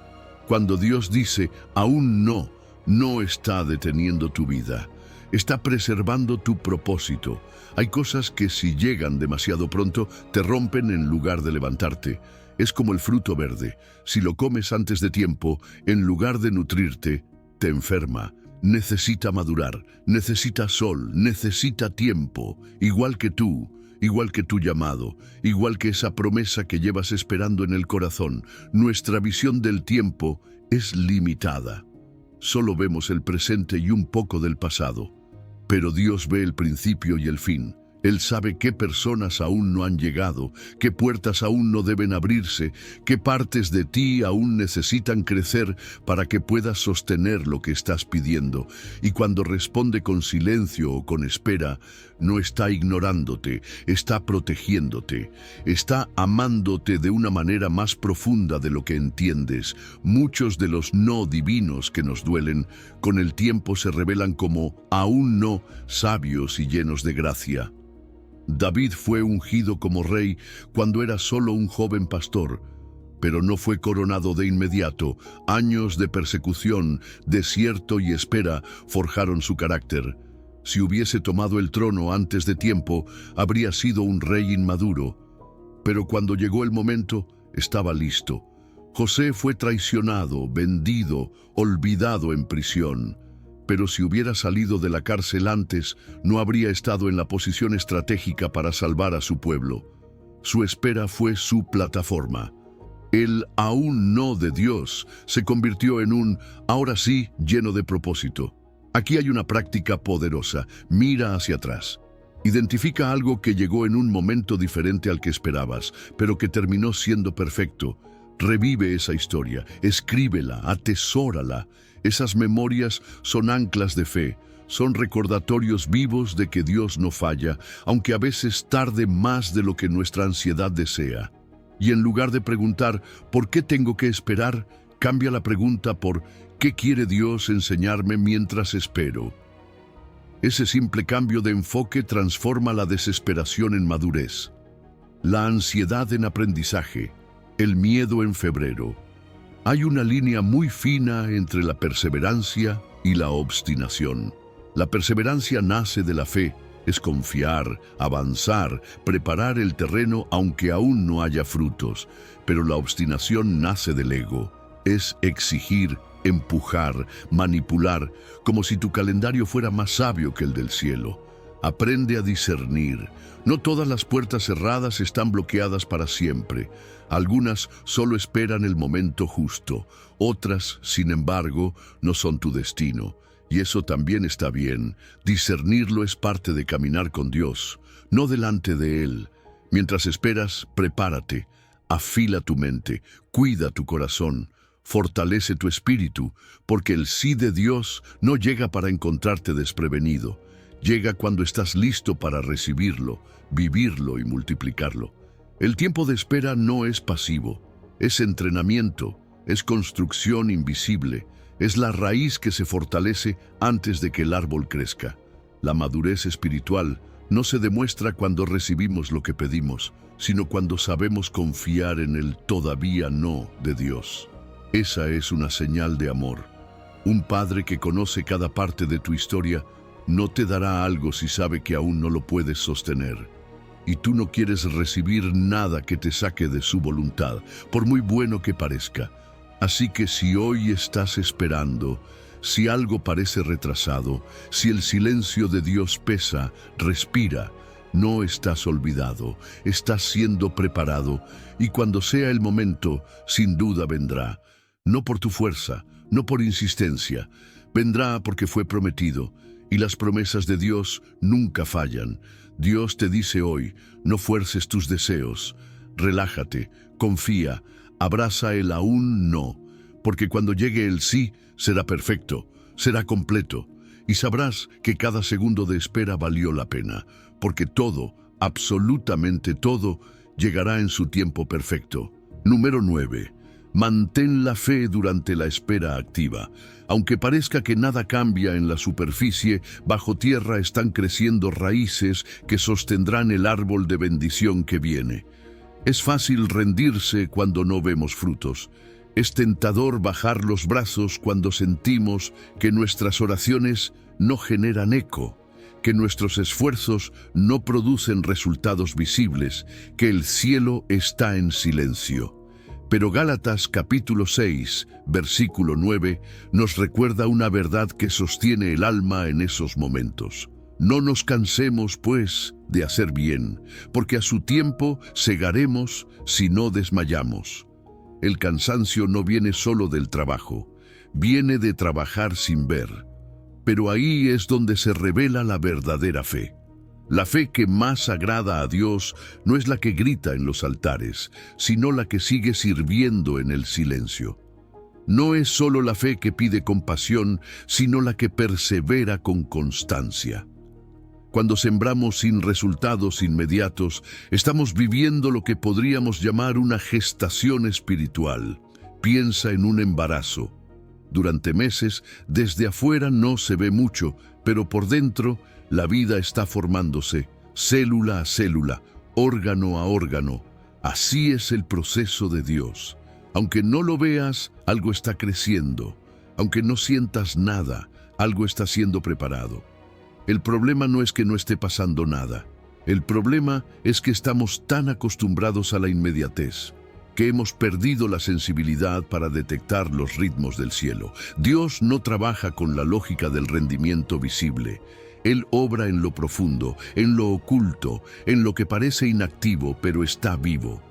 Cuando Dios dice aún no, no está deteniendo tu vida. Está preservando tu propósito. Hay cosas que si llegan demasiado pronto, te rompen en lugar de levantarte. Es como el fruto verde. Si lo comes antes de tiempo, en lugar de nutrirte, te enferma. Necesita madurar, necesita sol, necesita tiempo, igual que tú, igual que tu llamado, igual que esa promesa que llevas esperando en el corazón. Nuestra visión del tiempo es limitada. Solo vemos el presente y un poco del pasado. Pero Dios ve el principio y el fin. Él sabe qué personas aún no han llegado, qué puertas aún no deben abrirse, qué partes de ti aún necesitan crecer para que puedas sostener lo que estás pidiendo. Y cuando responde con silencio o con espera, no está ignorándote, está protegiéndote, está amándote de una manera más profunda de lo que entiendes. Muchos de los no divinos que nos duelen, con el tiempo se revelan como aún no sabios y llenos de gracia. David fue ungido como rey cuando era solo un joven pastor, pero no fue coronado de inmediato. Años de persecución, desierto y espera forjaron su carácter. Si hubiese tomado el trono antes de tiempo, habría sido un rey inmaduro. Pero cuando llegó el momento, estaba listo. José fue traicionado, vendido, olvidado en prisión. Pero si hubiera salido de la cárcel antes, no habría estado en la posición estratégica para salvar a su pueblo. Su espera fue su plataforma. El aún no de Dios se convirtió en un ahora sí lleno de propósito. Aquí hay una práctica poderosa. Mira hacia atrás. Identifica algo que llegó en un momento diferente al que esperabas, pero que terminó siendo perfecto. Revive esa historia, escríbela, atesórala. Esas memorias son anclas de fe, son recordatorios vivos de que Dios no falla, aunque a veces tarde más de lo que nuestra ansiedad desea. Y en lugar de preguntar ¿por qué tengo que esperar?, cambia la pregunta por ¿qué quiere Dios enseñarme mientras espero? Ese simple cambio de enfoque transforma la desesperación en madurez, la ansiedad en aprendizaje, el miedo en febrero. Hay una línea muy fina entre la perseverancia y la obstinación. La perseverancia nace de la fe, es confiar, avanzar, preparar el terreno aunque aún no haya frutos. Pero la obstinación nace del ego, es exigir, empujar, manipular, como si tu calendario fuera más sabio que el del cielo. Aprende a discernir. No todas las puertas cerradas están bloqueadas para siempre. Algunas solo esperan el momento justo. Otras, sin embargo, no son tu destino. Y eso también está bien. Discernirlo es parte de caminar con Dios, no delante de Él. Mientras esperas, prepárate. Afila tu mente, cuida tu corazón, fortalece tu espíritu, porque el sí de Dios no llega para encontrarte desprevenido. Llega cuando estás listo para recibirlo, vivirlo y multiplicarlo. El tiempo de espera no es pasivo, es entrenamiento, es construcción invisible, es la raíz que se fortalece antes de que el árbol crezca. La madurez espiritual no se demuestra cuando recibimos lo que pedimos, sino cuando sabemos confiar en el todavía no de Dios. Esa es una señal de amor. Un padre que conoce cada parte de tu historia no te dará algo si sabe que aún no lo puedes sostener. Y tú no quieres recibir nada que te saque de su voluntad, por muy bueno que parezca. Así que si hoy estás esperando, si algo parece retrasado, si el silencio de Dios pesa, respira. No estás olvidado, estás siendo preparado, y cuando sea el momento, sin duda vendrá. No por tu fuerza, no por insistencia, vendrá porque fue prometido, y las promesas de Dios nunca fallan. Dios te dice hoy, no fuerces tus deseos, relájate, confía, abraza el aún no, porque cuando llegue el sí, será perfecto, será completo, y sabrás que cada segundo de espera valió la pena, porque todo, absolutamente todo, llegará en su tiempo perfecto. Número 9. Mantén la fe durante la espera activa. Aunque parezca que nada cambia en la superficie, bajo tierra están creciendo raíces que sostendrán el árbol de bendición que viene. Es fácil rendirse cuando no vemos frutos. Es tentador bajar los brazos cuando sentimos que nuestras oraciones no generan eco, que nuestros esfuerzos no producen resultados visibles, que el cielo está en silencio. Pero Gálatas capítulo 6, versículo 9, nos recuerda una verdad que sostiene el alma en esos momentos. No nos cansemos, pues, de hacer bien, porque a su tiempo segaremos si no desmayamos. El cansancio no viene solo del trabajo, viene de trabajar sin ver. Pero ahí es donde se revela la verdadera fe. La fe que más agrada a Dios no es la que grita en los altares, sino la que sigue sirviendo en el silencio. No es solo la fe que pide compasión, sino la que persevera con constancia. Cuando sembramos sin resultados inmediatos, estamos viviendo lo que podríamos llamar una gestación espiritual. Piensa en un embarazo. Durante meses, desde afuera no se ve mucho, pero por dentro, la vida está formándose, célula a célula, órgano a órgano. Así es el proceso de Dios. Aunque no lo veas, algo está creciendo. Aunque no sientas nada, algo está siendo preparado. El problema no es que no esté pasando nada. El problema es que estamos tan acostumbrados a la inmediatez, que hemos perdido la sensibilidad para detectar los ritmos del cielo. Dios no trabaja con la lógica del rendimiento visible. Él obra en lo profundo, en lo oculto, en lo que parece inactivo, pero está vivo.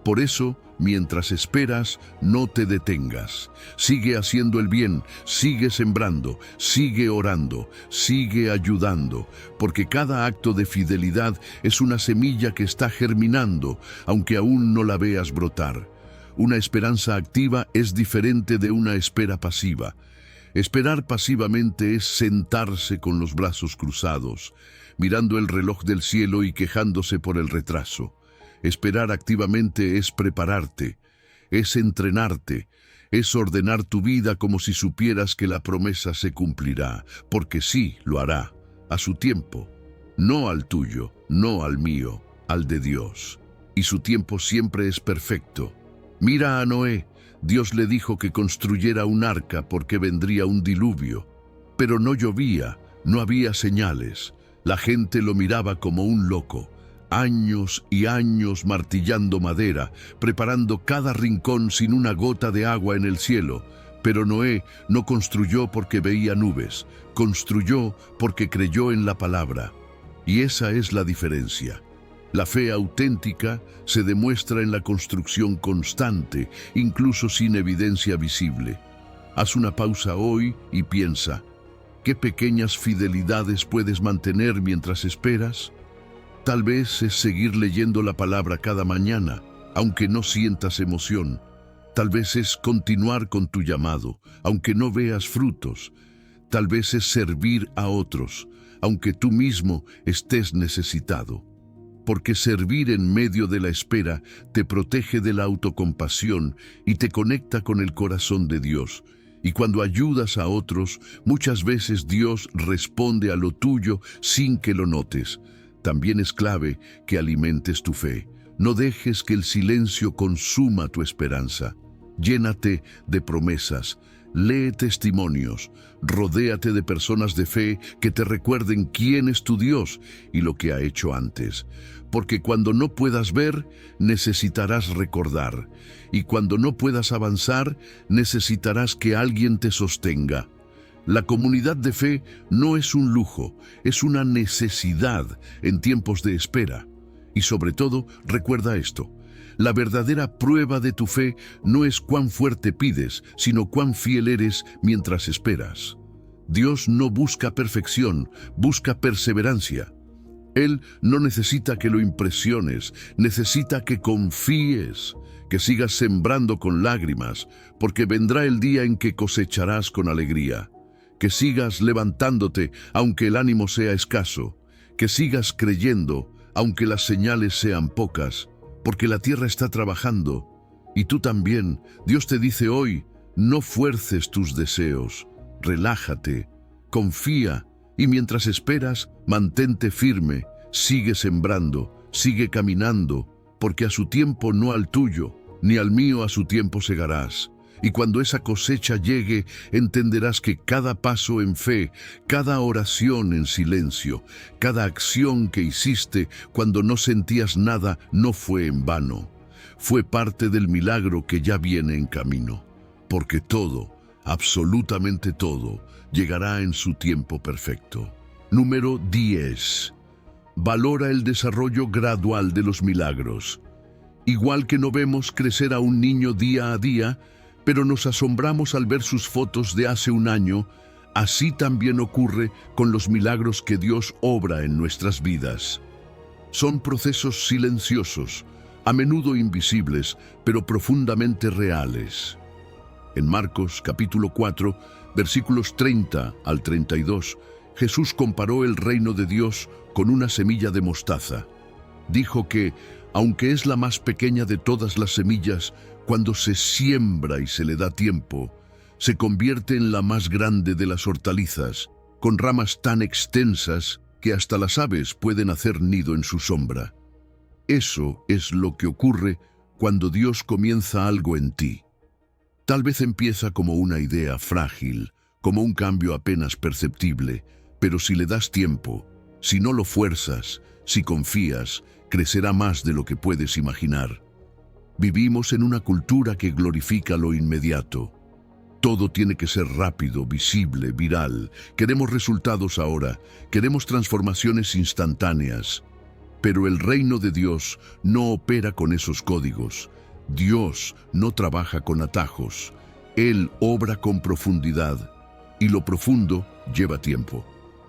Por eso, mientras esperas, no te detengas. Sigue haciendo el bien, sigue sembrando, sigue orando, sigue ayudando, porque cada acto de fidelidad es una semilla que está germinando, aunque aún no la veas brotar. Una esperanza activa es diferente de una espera pasiva. Esperar pasivamente es sentarse con los brazos cruzados, mirando el reloj del cielo y quejándose por el retraso. Esperar activamente es prepararte, es entrenarte, es ordenar tu vida como si supieras que la promesa se cumplirá, porque sí lo hará, a su tiempo, no al tuyo, no al mío, al de Dios. Y su tiempo siempre es perfecto. Mira a Noé, Dios le dijo que construyera un arca porque vendría un diluvio, pero no llovía, no había señales, la gente lo miraba como un loco. Años y años martillando madera, preparando cada rincón sin una gota de agua en el cielo. Pero Noé no construyó porque veía nubes, construyó porque creyó en la palabra. Y esa es la diferencia. La fe auténtica se demuestra en la construcción constante, incluso sin evidencia visible. Haz una pausa hoy y piensa, ¿qué pequeñas fidelidades puedes mantener mientras esperas? Tal vez es seguir leyendo la palabra cada mañana, aunque no sientas emoción. Tal vez es continuar con tu llamado, aunque no veas frutos. Tal vez es servir a otros, aunque tú mismo estés necesitado. Porque servir en medio de la espera te protege de la autocompasión y te conecta con el corazón de Dios. Y cuando ayudas a otros, muchas veces Dios responde a lo tuyo sin que lo notes. También es clave que alimentes tu fe. No dejes que el silencio consuma tu esperanza. Llénate de promesas. Lee testimonios, rodéate de personas de fe que te recuerden quién es tu Dios y lo que ha hecho antes. Porque cuando no puedas ver, necesitarás recordar. Y cuando no puedas avanzar, necesitarás que alguien te sostenga. La comunidad de fe no es un lujo, es una necesidad en tiempos de espera. Y sobre todo, recuerda esto. La verdadera prueba de tu fe no es cuán fuerte pides, sino cuán fiel eres mientras esperas. Dios no busca perfección, busca perseverancia. Él no necesita que lo impresiones, necesita que confíes, que sigas sembrando con lágrimas, porque vendrá el día en que cosecharás con alegría. Que sigas levantándote aunque el ánimo sea escaso, que sigas creyendo aunque las señales sean pocas, porque la tierra está trabajando, y tú también. Dios te dice hoy, no fuerces tus deseos, relájate, confía, y mientras esperas, mantente firme, sigue sembrando, sigue caminando, porque a su tiempo no al tuyo, ni al mío a su tiempo segarás. Y cuando esa cosecha llegue, entenderás que cada paso en fe, cada oración en silencio, cada acción que hiciste cuando no sentías nada no fue en vano. Fue parte del milagro que ya viene en camino. Porque todo, absolutamente todo, llegará en su tiempo perfecto. Número 10. Valora el desarrollo gradual de los milagros. Igual que no vemos crecer a un niño día a día, pero nos asombramos al ver sus fotos de hace un año, así también ocurre con los milagros que Dios obra en nuestras vidas. Son procesos silenciosos, a menudo invisibles, pero profundamente reales. En Marcos capítulo 4, versículos 30 al 32, Jesús comparó el reino de Dios con una semilla de mostaza. Dijo que, aunque es la más pequeña de todas las semillas, cuando se siembra y se le da tiempo, se convierte en la más grande de las hortalizas, con ramas tan extensas que hasta las aves pueden hacer nido en su sombra. Eso es lo que ocurre cuando Dios comienza algo en ti. Tal vez empieza como una idea frágil, como un cambio apenas perceptible, pero si le das tiempo, si no lo fuerzas, si confías, crecerá más de lo que puedes imaginar. Vivimos en una cultura que glorifica lo inmediato. Todo tiene que ser rápido, visible, viral. Queremos resultados ahora, queremos transformaciones instantáneas. Pero el reino de Dios no opera con esos códigos. Dios no trabaja con atajos. Él obra con profundidad, y lo profundo lleva tiempo.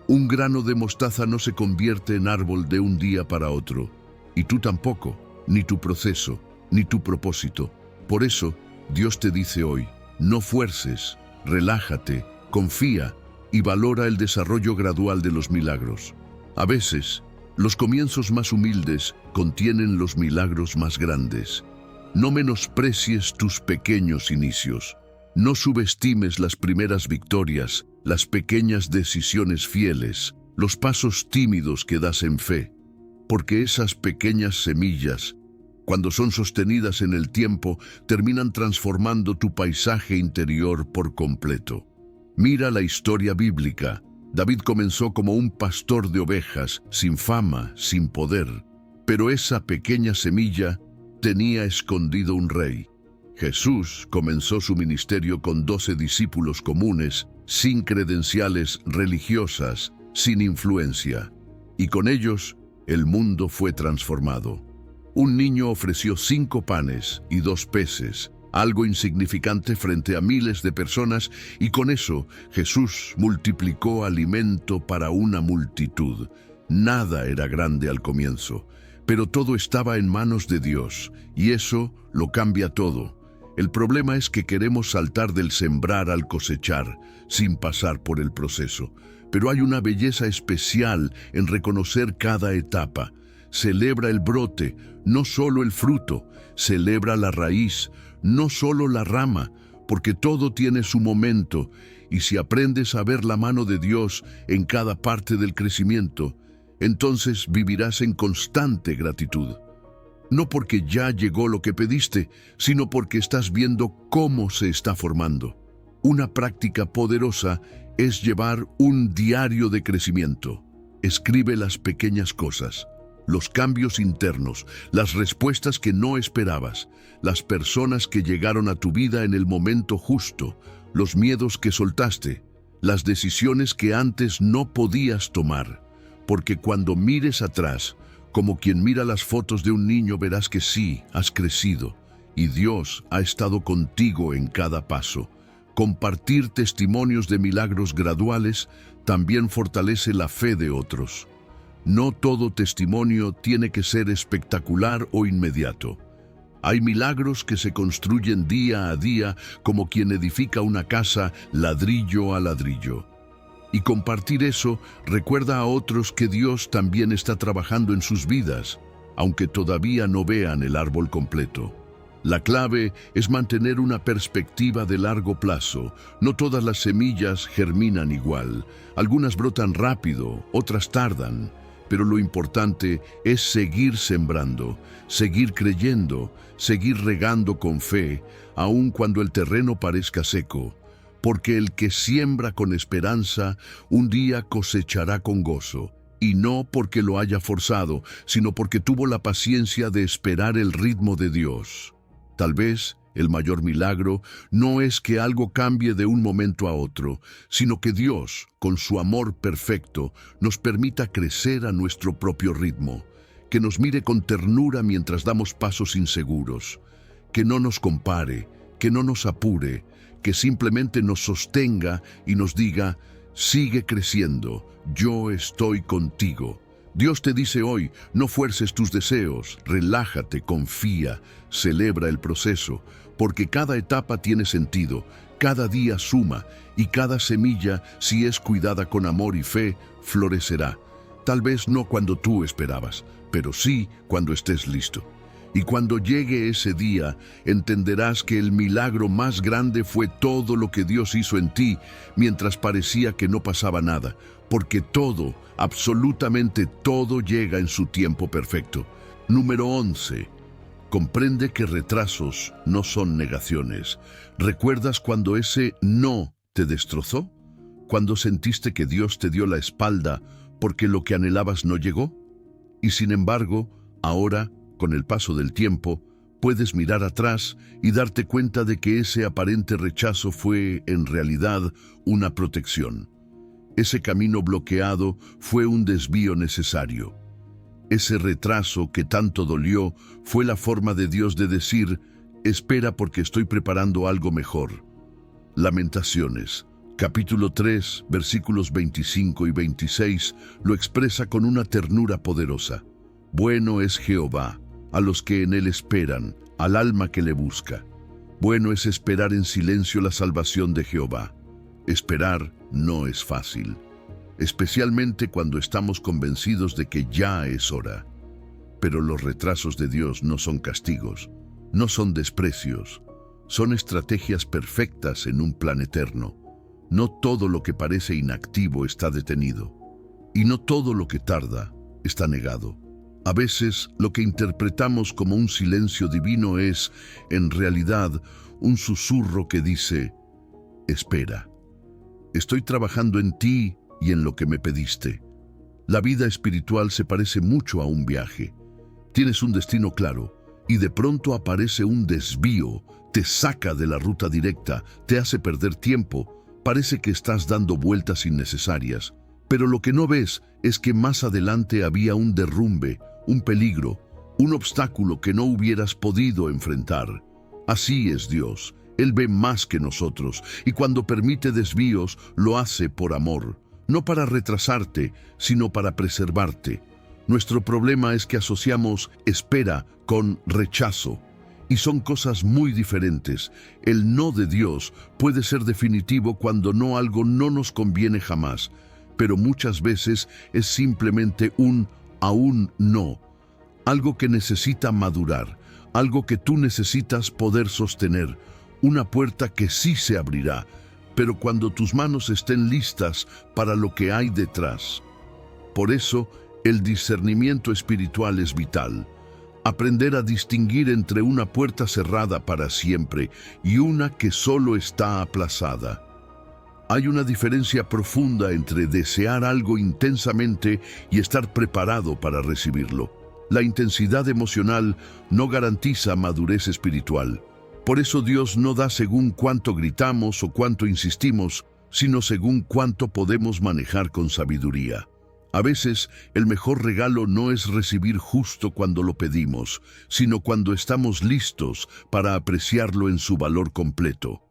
Un grano de mostaza no se convierte en árbol de un día para otro, y tú tampoco, ni tu proceso, ni tu propósito. Por eso, Dios te dice hoy, no fuerces, relájate, confía y valora el desarrollo gradual de los milagros. A veces, los comienzos más humildes contienen los milagros más grandes. No menosprecies tus pequeños inicios. No subestimes las primeras victorias, las pequeñas decisiones fieles, los pasos tímidos que das en fe. Porque esas pequeñas semillas, cuando son sostenidas en el tiempo, terminan transformando tu paisaje interior por completo. Mira la historia bíblica. David comenzó como un pastor de ovejas, sin fama, sin poder. Pero esa pequeña semilla tenía escondido un rey. Jesús comenzó su ministerio con 12 discípulos comunes, sin credenciales religiosas, sin influencia. y con ellos el mundo fue transformado. Un niño ofreció 5 panes y 2 peces, algo insignificante frente a miles de personas, y con eso Jesús multiplicó alimento para una multitud. Nada era grande al comienzo, pero todo estaba en manos de Dios, y eso lo cambia todo. El problema es que queremos saltar del sembrar al cosechar, sin pasar por el proceso. Pero hay una belleza especial en reconocer cada etapa. Celebra el brote, no solo el fruto. Celebra la raíz, no solo la rama, porque todo tiene su momento. Y si aprendes a ver la mano de Dios en cada parte del crecimiento, entonces vivirás en constante gratitud. No porque ya llegó lo que pediste, sino porque estás viendo cómo se está formando. Una práctica poderosa es llevar un diario de crecimiento. Escribe las pequeñas cosas, los cambios internos, las respuestas que no esperabas, las personas que llegaron a tu vida en el momento justo, los miedos que soltaste, las decisiones que antes no podías tomar. Porque cuando mires atrás, como quien mira las fotos de un niño, verás que sí, has crecido y Dios ha estado contigo en cada paso. Compartir testimonios de milagros graduales también fortalece la fe de otros. No todo testimonio tiene que ser espectacular o inmediato. Hay milagros que se construyen día a día, como quien edifica una casa ladrillo a ladrillo. Y compartir eso recuerda a otros que Dios también está trabajando en sus vidas, aunque todavía no vean el árbol completo. La clave es mantener una perspectiva de largo plazo. No todas las semillas germinan igual. Algunas brotan rápido, otras tardan. Pero lo importante es seguir sembrando, seguir creyendo, seguir regando con fe, aun cuando el terreno parezca seco. Porque el que siembra con esperanza, un día cosechará con gozo. Y no porque lo haya forzado, sino porque tuvo la paciencia de esperar el ritmo de Dios. Tal vez el mayor milagro no es que algo cambie de un momento a otro, sino que Dios, con su amor perfecto, nos permita crecer a nuestro propio ritmo, que nos mire con ternura mientras damos pasos inseguros, que no nos compare, que no nos apure, que simplemente nos sostenga y nos diga: sigue creciendo, yo estoy contigo. Dios te dice hoy: no fuerces tus deseos, relájate, confía, celebra el proceso, porque cada etapa tiene sentido, cada día suma, y cada semilla, si es cuidada con amor y fe, florecerá. Tal vez no cuando tú esperabas, pero sí cuando estés listo. Y cuando llegue ese día, entenderás que el milagro más grande fue todo lo que Dios hizo en ti, mientras parecía que no pasaba nada, porque todo, absolutamente todo, llega en su tiempo perfecto. Número 11. Comprende que retrasos no son negaciones. ¿Recuerdas cuando ese no te destrozó? ¿Cuando sentiste que Dios te dio la espalda porque lo que anhelabas no llegó? Y sin embargo, ahora, con el paso del tiempo, puedes mirar atrás y darte cuenta de que ese aparente rechazo fue, en realidad, una protección. Ese camino bloqueado fue un desvío necesario. Ese retraso que tanto dolió fue la forma de Dios de decir: espera porque estoy preparando algo mejor. Lamentaciones, capítulo 3, versículos 25 y 26, lo expresa con una ternura poderosa. Bueno es Jehová a los que en él esperan, al alma que le busca. Bueno es esperar en silencio la salvación de Jehová. Esperar no es fácil, especialmente cuando estamos convencidos de que ya es hora. Pero los retrasos de Dios no son castigos, no son desprecios, son estrategias perfectas en un plan eterno. No todo lo que parece inactivo está detenido, y no todo lo que tarda está negado. A veces, lo que interpretamos como un silencio divino es, en realidad, un susurro que dice: espera, estoy trabajando en ti y en lo que me pediste. La vida espiritual se parece mucho a un viaje. Tienes un destino claro, y de pronto aparece un desvío, te saca de la ruta directa, te hace perder tiempo, parece que estás dando vueltas innecesarias. Pero lo que no ves es que más adelante había un derrumbe, un peligro, un obstáculo que no hubieras podido enfrentar. Así es Dios. Él ve más que nosotros, y cuando permite desvíos, lo hace por amor, no para retrasarte, sino para preservarte. Nuestro problema es que asociamos espera con rechazo, y son cosas muy diferentes. El no de Dios puede ser definitivo cuando algo no nos conviene jamás, pero muchas veces es simplemente un aún no, algo que necesita madurar, algo que tú necesitas poder sostener, una puerta que sí se abrirá, pero cuando tus manos estén listas para lo que hay detrás. Por eso, el discernimiento espiritual es vital. Aprender a distinguir entre una puerta cerrada para siempre y una que solo está aplazada. Hay una diferencia profunda entre desear algo intensamente y estar preparado para recibirlo. La intensidad emocional no garantiza madurez espiritual. Por eso Dios no da según cuánto gritamos o cuánto insistimos, sino según cuánto podemos manejar con sabiduría. A veces, el mejor regalo no es recibir justo cuando lo pedimos, sino cuando estamos listos para apreciarlo en su valor completo.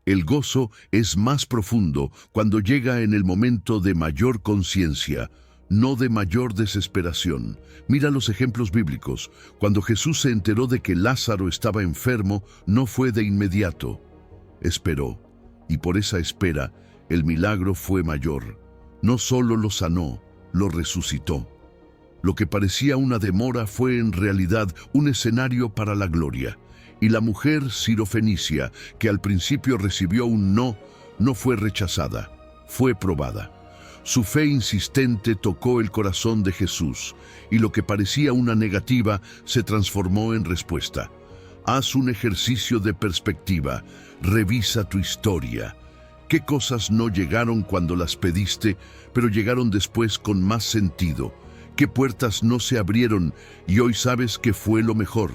El gozo es más profundo cuando llega en el momento de mayor conciencia, no de mayor desesperación. Mira los ejemplos bíblicos. Cuando Jesús se enteró de que Lázaro estaba enfermo, no fue de inmediato. Esperó, y por esa espera, el milagro fue mayor. No solo lo sanó, lo resucitó. Lo que parecía una demora fue en realidad un escenario para la gloria. Y la mujer sirofenicia, que al principio recibió un no, no fue rechazada, fue probada. Su fe insistente tocó el corazón de Jesús, y lo que parecía una negativa se transformó en respuesta. Haz un ejercicio de perspectiva, revisa tu historia. ¿Qué cosas no llegaron cuando las pediste, pero llegaron después con más sentido? ¿Qué puertas no se abrieron y hoy sabes que fue lo mejor?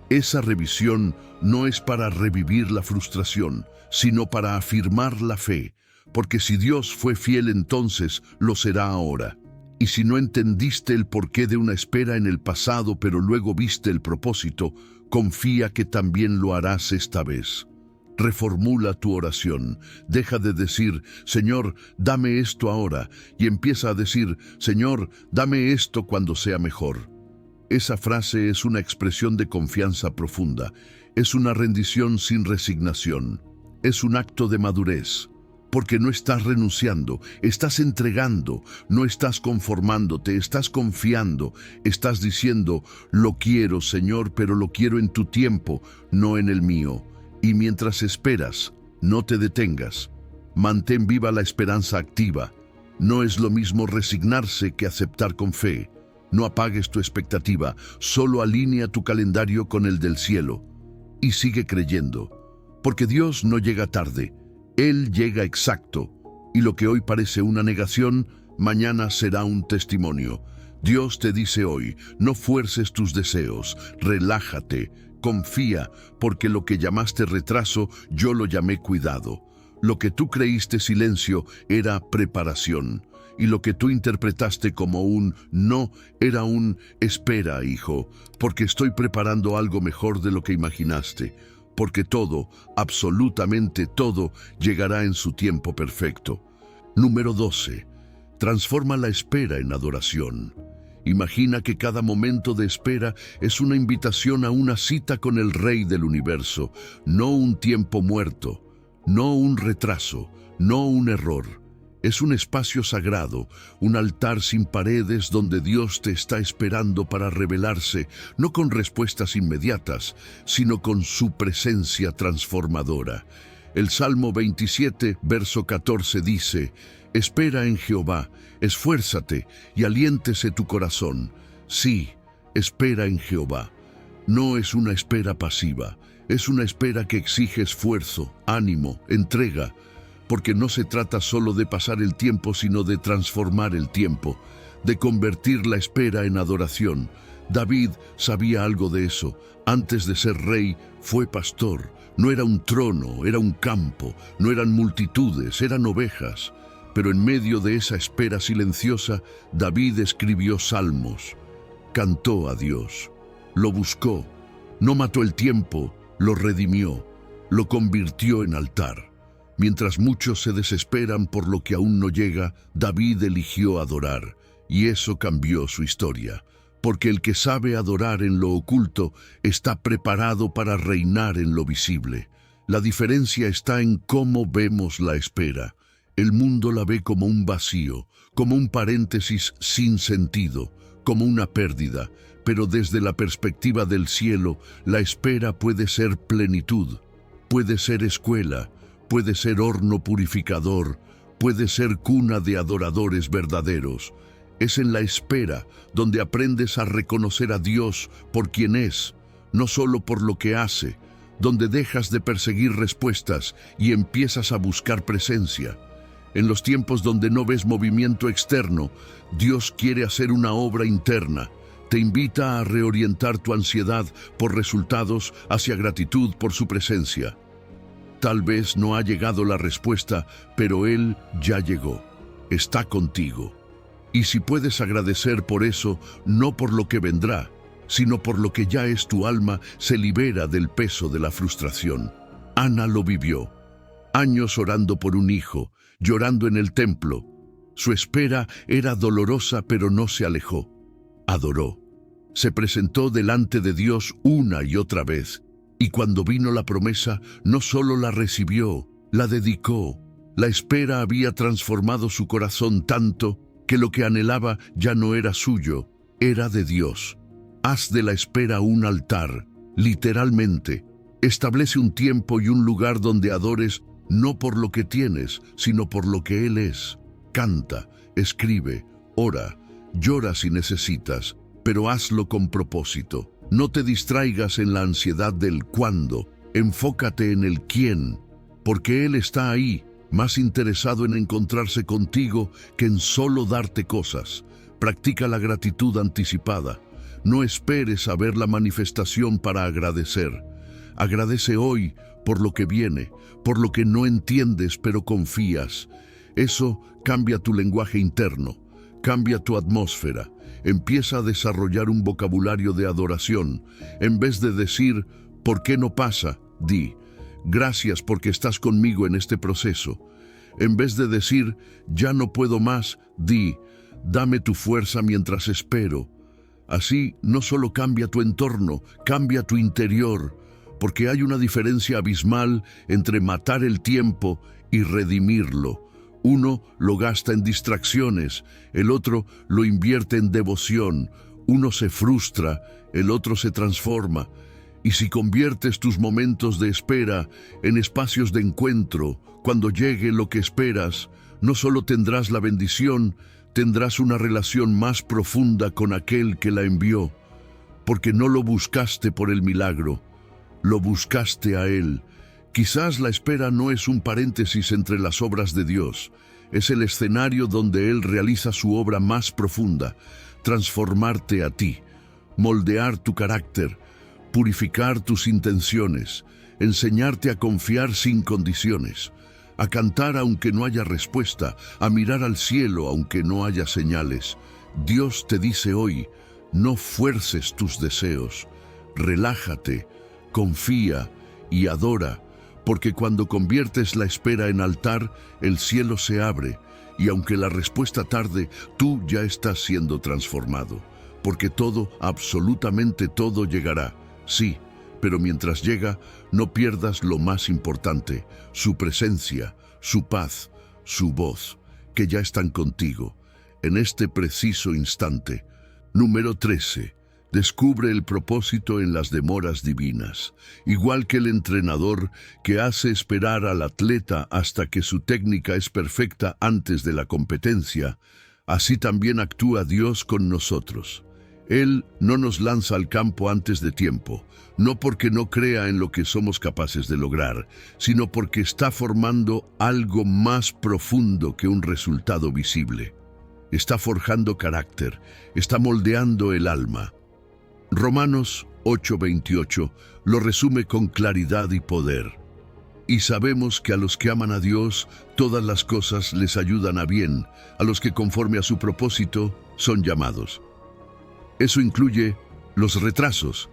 Esa revisión no es para revivir la frustración, sino para afirmar la fe, porque si Dios fue fiel entonces, lo será ahora. Y si no entendiste el porqué de una espera en el pasado, pero luego viste el propósito, confía que también lo harás esta vez. Reformula tu oración. Deja de decir, Señor, dame esto ahora, y empieza a decir, Señor, dame esto cuando sea mejor. Esa frase es una expresión de confianza profunda, es una rendición sin resignación, es un acto de madurez, porque no estás renunciando, estás entregando, no estás conformándote, estás confiando, estás diciendo, lo quiero, Señor, pero lo quiero en tu tiempo, no en el mío. Y mientras esperas, no te detengas, mantén viva la esperanza activa. No es lo mismo resignarse que aceptar con fe. No apagues tu expectativa, solo alinea tu calendario con el del cielo y sigue creyendo, porque Dios no llega tarde, Él llega exacto, y lo que hoy parece una negación, mañana será un testimonio. Dios te dice hoy, no fuerces tus deseos, relájate, confía, porque lo que llamaste retraso, yo lo llamé cuidado. Lo que tú creíste silencio era preparación. Y lo que tú interpretaste como un no era un espera, hijo, porque estoy preparando algo mejor de lo que imaginaste, porque todo, absolutamente todo, llegará en su tiempo perfecto. Número 12. Transforma la espera en adoración. Imagina que cada momento de espera es una invitación a una cita con el Rey del Universo, no un tiempo muerto, no un retraso, no un error. Es un espacio sagrado, un altar sin paredes donde Dios te está esperando para revelarse, no con respuestas inmediatas, sino con su presencia transformadora. El Salmo 27, verso 14 dice, espera en Jehová, esfuérzate y aliéntese tu corazón. Sí, espera en Jehová. No es una espera pasiva, es una espera que exige esfuerzo, ánimo, entrega, porque no se trata solo de pasar el tiempo, sino de transformar el tiempo, de convertir la espera en adoración. David sabía algo de eso. Antes de ser rey, fue pastor. No era un trono, era un campo. No eran multitudes, eran ovejas. Pero en medio de esa espera silenciosa, David escribió salmos, cantó a Dios, lo buscó, no mató el tiempo, lo redimió, lo convirtió en altar. Mientras muchos se desesperan por lo que aún no llega, David eligió adorar, y eso cambió su historia. Porque el que sabe adorar en lo oculto está preparado para reinar en lo visible. La diferencia está en cómo vemos la espera. El mundo la ve como un vacío, como un paréntesis sin sentido, como una pérdida, pero desde la perspectiva del cielo, la espera puede ser plenitud, puede ser escuela, puede ser horno purificador, puede ser cuna de adoradores verdaderos. Es en la espera donde aprendes a reconocer a Dios por quien es, no solo por lo que hace, donde dejas de perseguir respuestas y empiezas a buscar presencia. En los tiempos donde no ves movimiento externo, Dios quiere hacer una obra interna. Te invita a reorientar tu ansiedad por resultados hacia gratitud por su presencia. Tal vez no ha llegado la respuesta, pero Él ya llegó. Está contigo. Y si puedes agradecer por eso, no por lo que vendrá, sino por lo que ya es tu alma, se libera del peso de la frustración. Ana lo vivió. Años orando por un hijo, llorando en el templo. Su espera era dolorosa, pero no se alejó. Adoró. Se presentó delante de Dios una y otra vez. Y cuando vino la promesa, no solo la recibió, la dedicó. La espera había transformado su corazón tanto que lo que anhelaba ya no era suyo, era de Dios. Haz de la espera un altar, literalmente. Establece un tiempo y un lugar donde adores no por lo que tienes, sino por lo que Él es. Canta, escribe, ora, llora si necesitas, pero hazlo con propósito. No te distraigas en la ansiedad del cuándo, enfócate en el quién, porque Él está ahí, más interesado en encontrarse contigo que en solo darte cosas. Practica la gratitud anticipada. No esperes a ver la manifestación para agradecer. Agradece hoy por lo que viene, por lo que no entiendes pero confías. Eso cambia tu lenguaje interno, cambia tu atmósfera. Empieza a desarrollar un vocabulario de adoración. En vez de decir, ¿por qué no pasa?, di, gracias porque estás conmigo en este proceso. En vez de decir, ya no puedo más, di, dame tu fuerza mientras espero. Así no solo cambia tu entorno, cambia tu interior, porque hay una diferencia abismal entre matar el tiempo y redimirlo. Uno lo gasta en distracciones, el otro lo invierte en devoción. Uno se frustra, el otro se transforma. Y si conviertes tus momentos de espera en espacios de encuentro, cuando llegue lo que esperas, no solo tendrás la bendición, tendrás una relación más profunda con aquel que la envió, porque no lo buscaste por el milagro, lo buscaste a Él. Quizás la espera no es un paréntesis entre las obras de Dios, es el escenario donde Él realiza su obra más profunda, transformarte a ti, moldear tu carácter, purificar tus intenciones, enseñarte a confiar sin condiciones, a cantar aunque no haya respuesta, a mirar al cielo aunque no haya señales. Dios te dice hoy, no fuerces tus deseos, relájate, confía y adora, porque cuando conviertes la espera en altar, el cielo se abre, y aunque la respuesta tarde, tú ya estás siendo transformado, porque todo, absolutamente todo llegará. Sí, pero mientras llega, no pierdas lo más importante, su presencia, su paz, su voz, que ya están contigo, en este preciso instante. Número 13. Descubre el propósito en las demoras divinas. Igual que el entrenador que hace esperar al atleta hasta que su técnica es perfecta antes de la competencia, así también actúa Dios con nosotros. Él no nos lanza al campo antes de tiempo, no porque no crea en lo que somos capaces de lograr, sino porque está formando algo más profundo que un resultado visible. Está forjando carácter, está moldeando el alma. Romanos 8:28 lo resume con claridad y poder. Y sabemos que a los que aman a Dios, todas las cosas les ayudan a bien, a los que conforme a su propósito son llamados. Eso incluye los retrasos,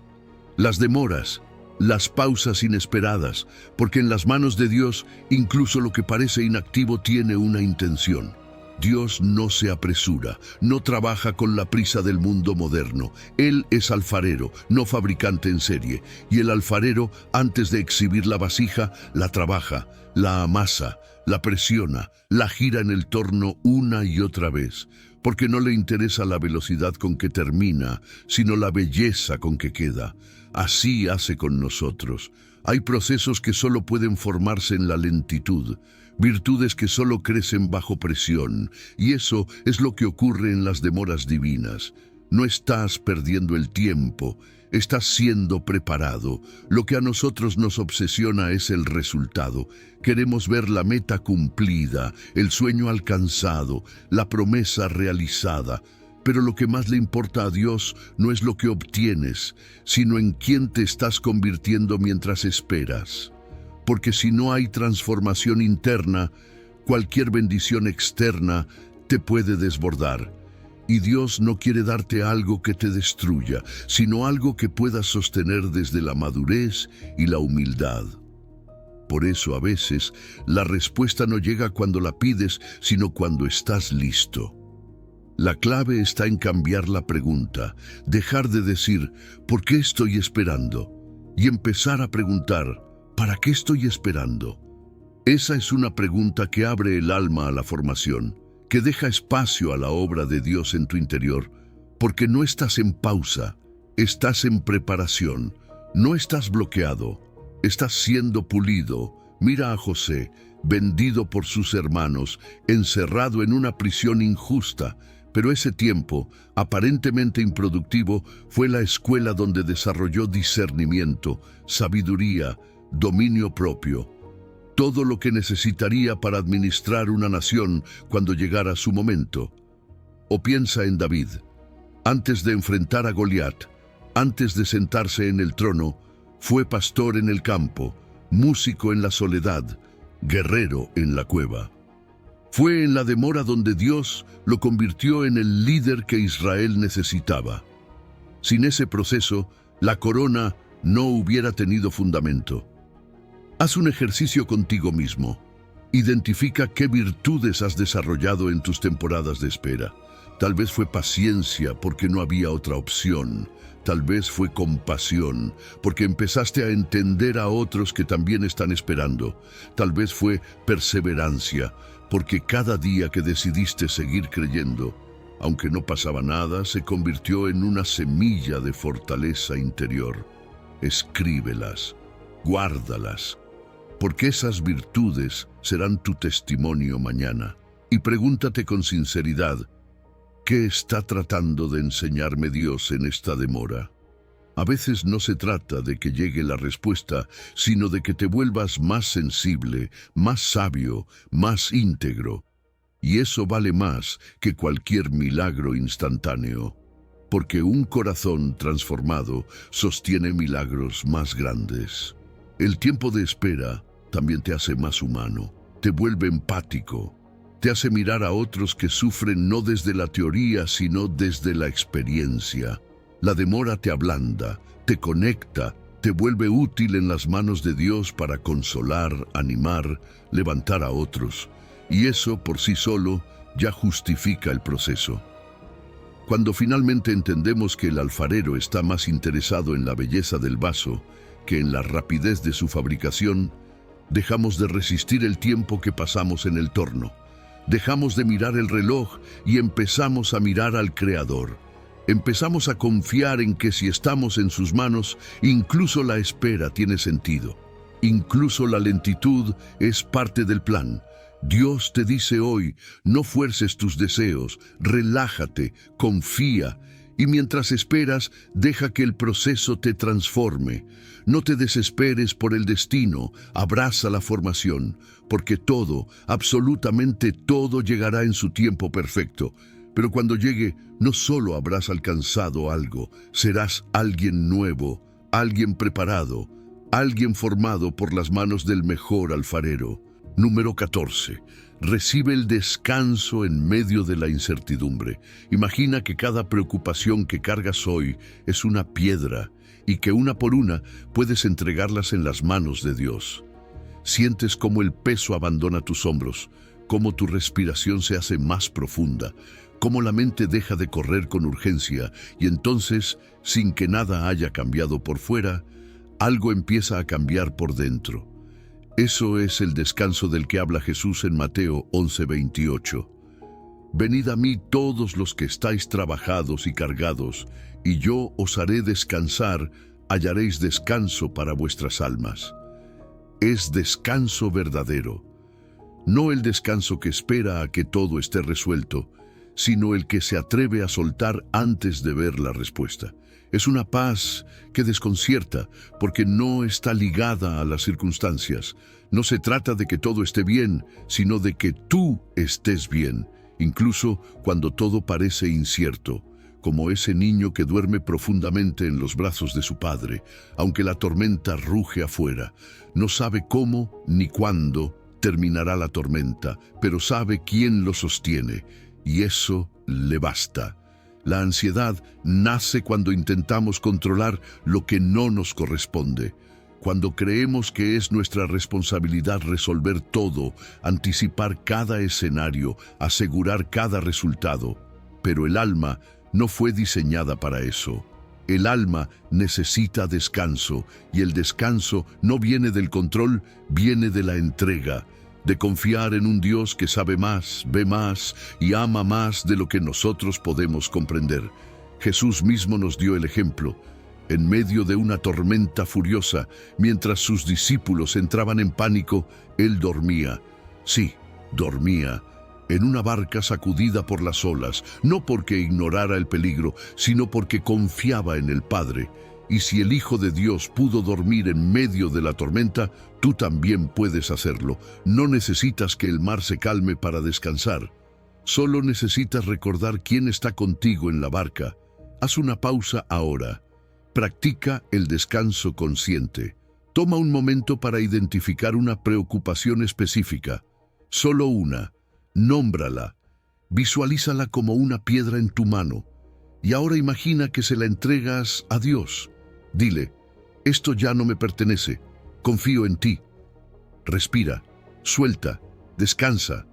las demoras, las pausas inesperadas, porque en las manos de Dios, incluso lo que parece inactivo tiene una intención. Dios no se apresura, no trabaja con la prisa del mundo moderno. Él es alfarero, no fabricante en serie, y el alfarero, antes de exhibir la vasija, la trabaja, la amasa, la presiona, la gira en el torno una y otra vez, porque no le interesa la velocidad con que termina, sino la belleza con que queda. Así hace con nosotros. Hay procesos que solo pueden formarse en la lentitud, virtudes que solo crecen bajo presión, y eso es lo que ocurre en las demoras divinas. No estás perdiendo el tiempo, estás siendo preparado. Lo que a nosotros nos obsesiona es el resultado. Queremos ver la meta cumplida, el sueño alcanzado, la promesa realizada. Pero lo que más le importa a Dios no es lo que obtienes, sino en quién te estás convirtiendo mientras esperas. Porque si no hay transformación interna, cualquier bendición externa te puede desbordar. Y Dios no quiere darte algo que te destruya, sino algo que puedas sostener desde la madurez y la humildad. Por eso a veces la respuesta no llega cuando la pides, sino cuando estás listo. La clave está en cambiar la pregunta, dejar de decir, ¿por qué estoy esperando? Y empezar a preguntar, ¿para qué estoy esperando? Esa es una pregunta que abre el alma a la formación, que deja espacio a la obra de Dios en tu interior, porque no estás en pausa, estás en preparación, no estás bloqueado, estás siendo pulido. Mira a José, vendido por sus hermanos, encerrado en una prisión injusta, pero ese tiempo, aparentemente improductivo, fue la escuela donde desarrolló discernimiento, sabiduría, dominio propio, todo lo que necesitaría para administrar una nación cuando llegara su momento. O piensa en David. Antes de enfrentar a Goliat, antes de sentarse en el trono, fue pastor en el campo, músico en la soledad, guerrero en la cueva. Fue en la demora donde Dios lo convirtió en el líder que Israel necesitaba. Sin ese proceso, la corona no hubiera tenido fundamento. Haz un ejercicio contigo mismo. Identifica qué virtudes has desarrollado en tus temporadas de espera. Tal vez fue paciencia porque no había otra opción. Tal vez fue compasión porque empezaste a entender a otros que también están esperando. Tal vez fue perseverancia porque cada día que decidiste seguir creyendo, aunque no pasaba nada, se convirtió en una semilla de fortaleza interior. Escríbelas, guárdalas, porque esas virtudes serán tu testimonio mañana. Y pregúntate con sinceridad, ¿qué está tratando de enseñarme Dios en esta demora? A veces no se trata de que llegue la respuesta, sino de que te vuelvas más sensible, más sabio, más íntegro. Y eso vale más que cualquier milagro instantáneo, porque un corazón transformado sostiene milagros más grandes. El tiempo de espera también te hace más humano, te vuelve empático, te hace mirar a otros que sufren no desde la teoría, sino desde la experiencia. La demora te ablanda, te conecta, te vuelve útil en las manos de Dios para consolar, animar, levantar a otros. Y eso por sí solo ya justifica el proceso. Cuando finalmente entendemos que el alfarero está más interesado en la belleza del vaso que en la rapidez de su fabricación, dejamos de resistir el tiempo que pasamos en el torno. Dejamos de mirar el reloj y empezamos a mirar al Creador. Empezamos a confiar en que si estamos en sus manos, incluso la espera tiene sentido. Incluso la lentitud es parte del plan. Dios te dice hoy, no fuerces tus deseos, relájate, confía, y mientras esperas, deja que el proceso te transforme. No te desesperes por el destino, abraza la formación, porque todo, absolutamente todo llegará en su tiempo perfecto. Pero cuando llegue, no solo habrás alcanzado algo, serás alguien nuevo, alguien preparado, alguien formado por las manos del mejor alfarero. Número 14. Recibe el descanso en medio de la incertidumbre. Imagina que cada preocupación que cargas hoy es una piedra y que una por una puedes entregarlas en las manos de Dios. Sientes cómo el peso abandona tus hombros, cómo tu respiración se hace más profunda, cómo la mente deja de correr con urgencia y entonces, sin que nada haya cambiado por fuera, algo empieza a cambiar por dentro. Eso es el descanso del que habla Jesús en Mateo 11:28. Venid a mí todos los que estáis trabajados y cargados, y yo os haré descansar, hallaréis descanso para vuestras almas. Es descanso verdadero, no el descanso que espera a que todo esté resuelto, sino el que se atreve a soltar antes de ver la respuesta. Es una paz que desconcierta porque no está ligada a las circunstancias. No se trata de que todo esté bien, sino de que tú estés bien, incluso cuando todo parece incierto, como ese niño que duerme profundamente en los brazos de su padre, aunque la tormenta ruge afuera. No sabe cómo ni cuándo terminará la tormenta, pero sabe quién lo sostiene, y eso le basta. La ansiedad nace cuando intentamos controlar lo que no nos corresponde, cuando creemos que es nuestra responsabilidad resolver todo, anticipar cada escenario, asegurar cada resultado. Pero el alma no fue diseñada para eso. El alma necesita descanso, y el descanso no viene del control, viene de la entrega, de confiar en un Dios que sabe más, ve más y ama más de lo que nosotros podemos comprender. Jesús mismo nos dio el ejemplo. En medio de una tormenta furiosa, mientras sus discípulos entraban en pánico, Él dormía. Sí, dormía, en una barca sacudida por las olas, no porque ignorara el peligro, sino porque confiaba en el Padre. Y si el Hijo de Dios pudo dormir en medio de la tormenta, tú también puedes hacerlo. No necesitas que el mar se calme para descansar. Solo necesitas recordar quién está contigo en la barca. Haz una pausa ahora. Practica el descanso consciente. Toma un momento para identificar una preocupación específica. Solo una. Nómbrala. Visualízala como una piedra en tu mano. Y ahora imagina que se la entregas a Dios. Dile, esto ya no me pertenece, confío en ti. Respira, suelta, descansa.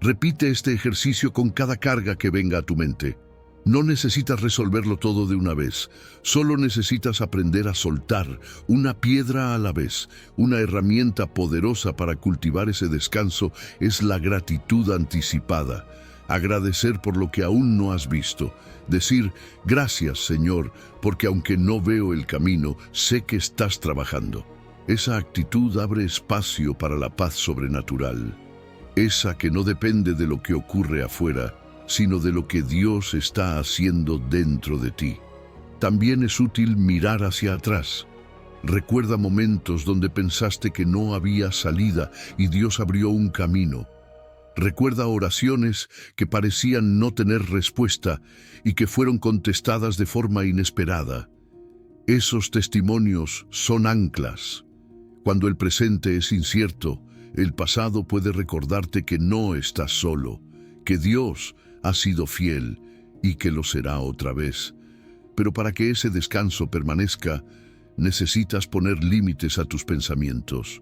Repite este ejercicio con cada carga que venga a tu mente. No necesitas resolverlo todo de una vez, solo necesitas aprender a soltar, una piedra a la vez. Una herramienta poderosa para cultivar ese descanso es la gratitud anticipada. Agradecer por lo que aún no has visto. Decir, gracias Señor, porque aunque no veo el camino, sé que estás trabajando. Esa actitud abre espacio para la paz sobrenatural. Esa que no depende de lo que ocurre afuera, sino de lo que Dios está haciendo dentro de ti. También es útil mirar hacia atrás. Recuerda momentos donde pensaste que no había salida y Dios abrió un camino. Recuerda oraciones que parecían no tener respuesta y que fueron contestadas de forma inesperada. Esos testimonios son anclas. Cuando el presente es incierto, el pasado puede recordarte que no estás solo, que Dios ha sido fiel y que lo será otra vez. Pero para que ese descanso permanezca, necesitas poner límites a tus pensamientos.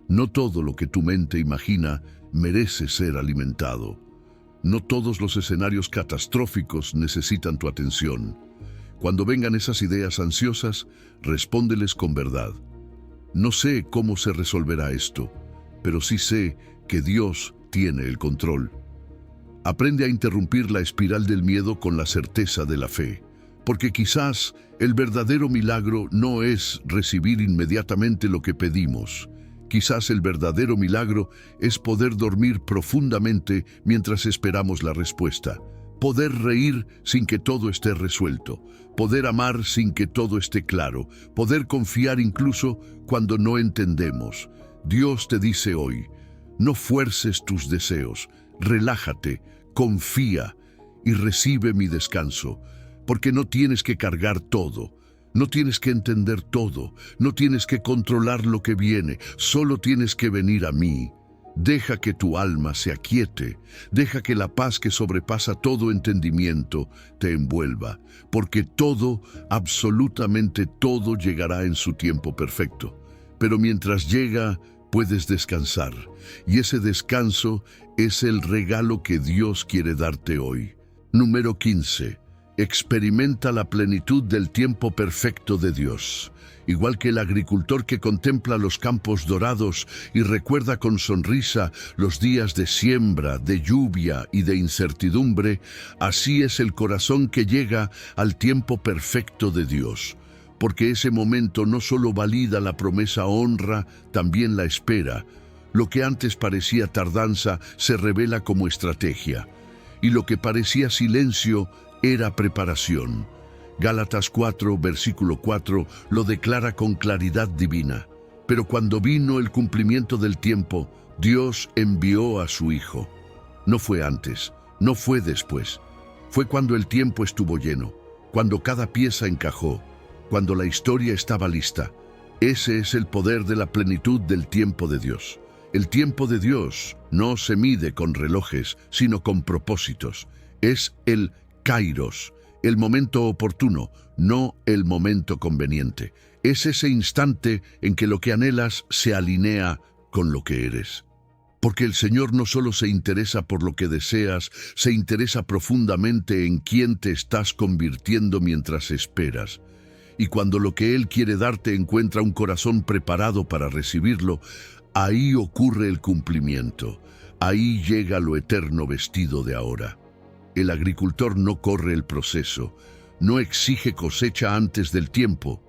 No todo lo que tu mente imagina merece ser alimentado. No todos los escenarios catastróficos necesitan tu atención. Cuando vengan esas ideas ansiosas, respóndeles con verdad. No sé cómo se resolverá esto, pero sí sé que Dios tiene el control. Aprende a interrumpir la espiral del miedo con la certeza de la fe, porque quizás el verdadero milagro no es recibir inmediatamente lo que pedimos. Quizás el verdadero milagro es poder dormir profundamente mientras esperamos la respuesta, poder reír sin que todo esté resuelto, poder amar sin que todo esté claro, poder confiar incluso cuando no entendemos. Dios te dice hoy, no fuerces tus deseos, relájate, confía y recibe mi descanso, porque no tienes que cargar todo. No tienes que entender todo, no tienes que controlar lo que viene, solo tienes que venir a mí. Deja que tu alma se aquiete, deja que la paz que sobrepasa todo entendimiento te envuelva, porque todo, absolutamente todo, llegará en su tiempo perfecto. Pero mientras llega, puedes descansar, y ese descanso es el regalo que Dios quiere darte hoy. Número 15. Experimenta la plenitud del tiempo perfecto de Dios. Igual que el agricultor que contempla los campos dorados y recuerda con sonrisa los días de siembra, de lluvia y de incertidumbre, así es el corazón que llega al tiempo perfecto de Dios. Porque ese momento no solo valida la promesa honra, también la espera. Lo que antes parecía tardanza se revela como estrategia, y lo que parecía silencio era preparación. Gálatas 4, versículo 4, lo declara con claridad divina. Pero cuando vino el cumplimiento del tiempo, Dios envió a su Hijo. No fue antes, no fue después. Fue cuando el tiempo estuvo lleno, cuando cada pieza encajó, cuando la historia estaba lista. Ese es el poder de la plenitud del tiempo de Dios. El tiempo de Dios no se mide con relojes, sino con propósitos. Es el Kairos, el momento oportuno, no el momento conveniente. Es ese instante en que lo que anhelas se alinea con lo que eres. Porque el Señor no solo se interesa por lo que deseas, se interesa profundamente en quién te estás convirtiendo mientras esperas. Y cuando lo que Él quiere darte encuentra un corazón preparado para recibirlo, ahí ocurre el cumplimiento. Ahí llega lo eterno vestido de ahora. El agricultor no corre el proceso, no exige cosecha antes del tiempo,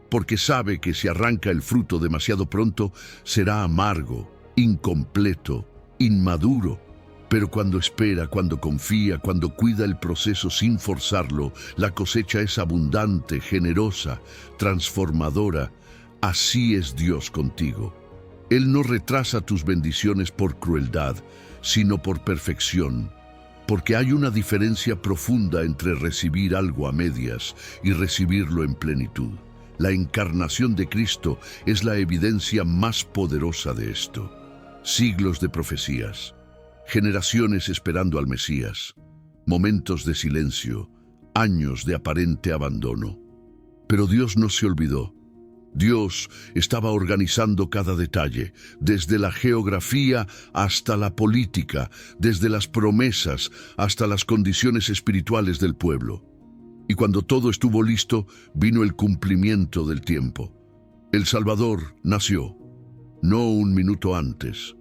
porque sabe que si arranca el fruto demasiado pronto, será amargo, incompleto, inmaduro. Pero cuando espera, cuando confía, cuando cuida el proceso sin forzarlo, la cosecha es abundante, generosa, transformadora. Así es Dios contigo. Él no retrasa tus bendiciones por crueldad, sino por perfección. Porque hay una diferencia profunda entre recibir algo a medias y recibirlo en plenitud. La encarnación de Cristo es la evidencia más poderosa de esto. Siglos de profecías, generaciones esperando al Mesías, momentos de silencio, años de aparente abandono. Pero Dios no se olvidó. Dios estaba organizando cada detalle, desde la geografía hasta la política, desde las promesas hasta las condiciones espirituales del pueblo. Y cuando todo estuvo listo, vino el cumplimiento del tiempo. El Salvador nació, no un minuto antes,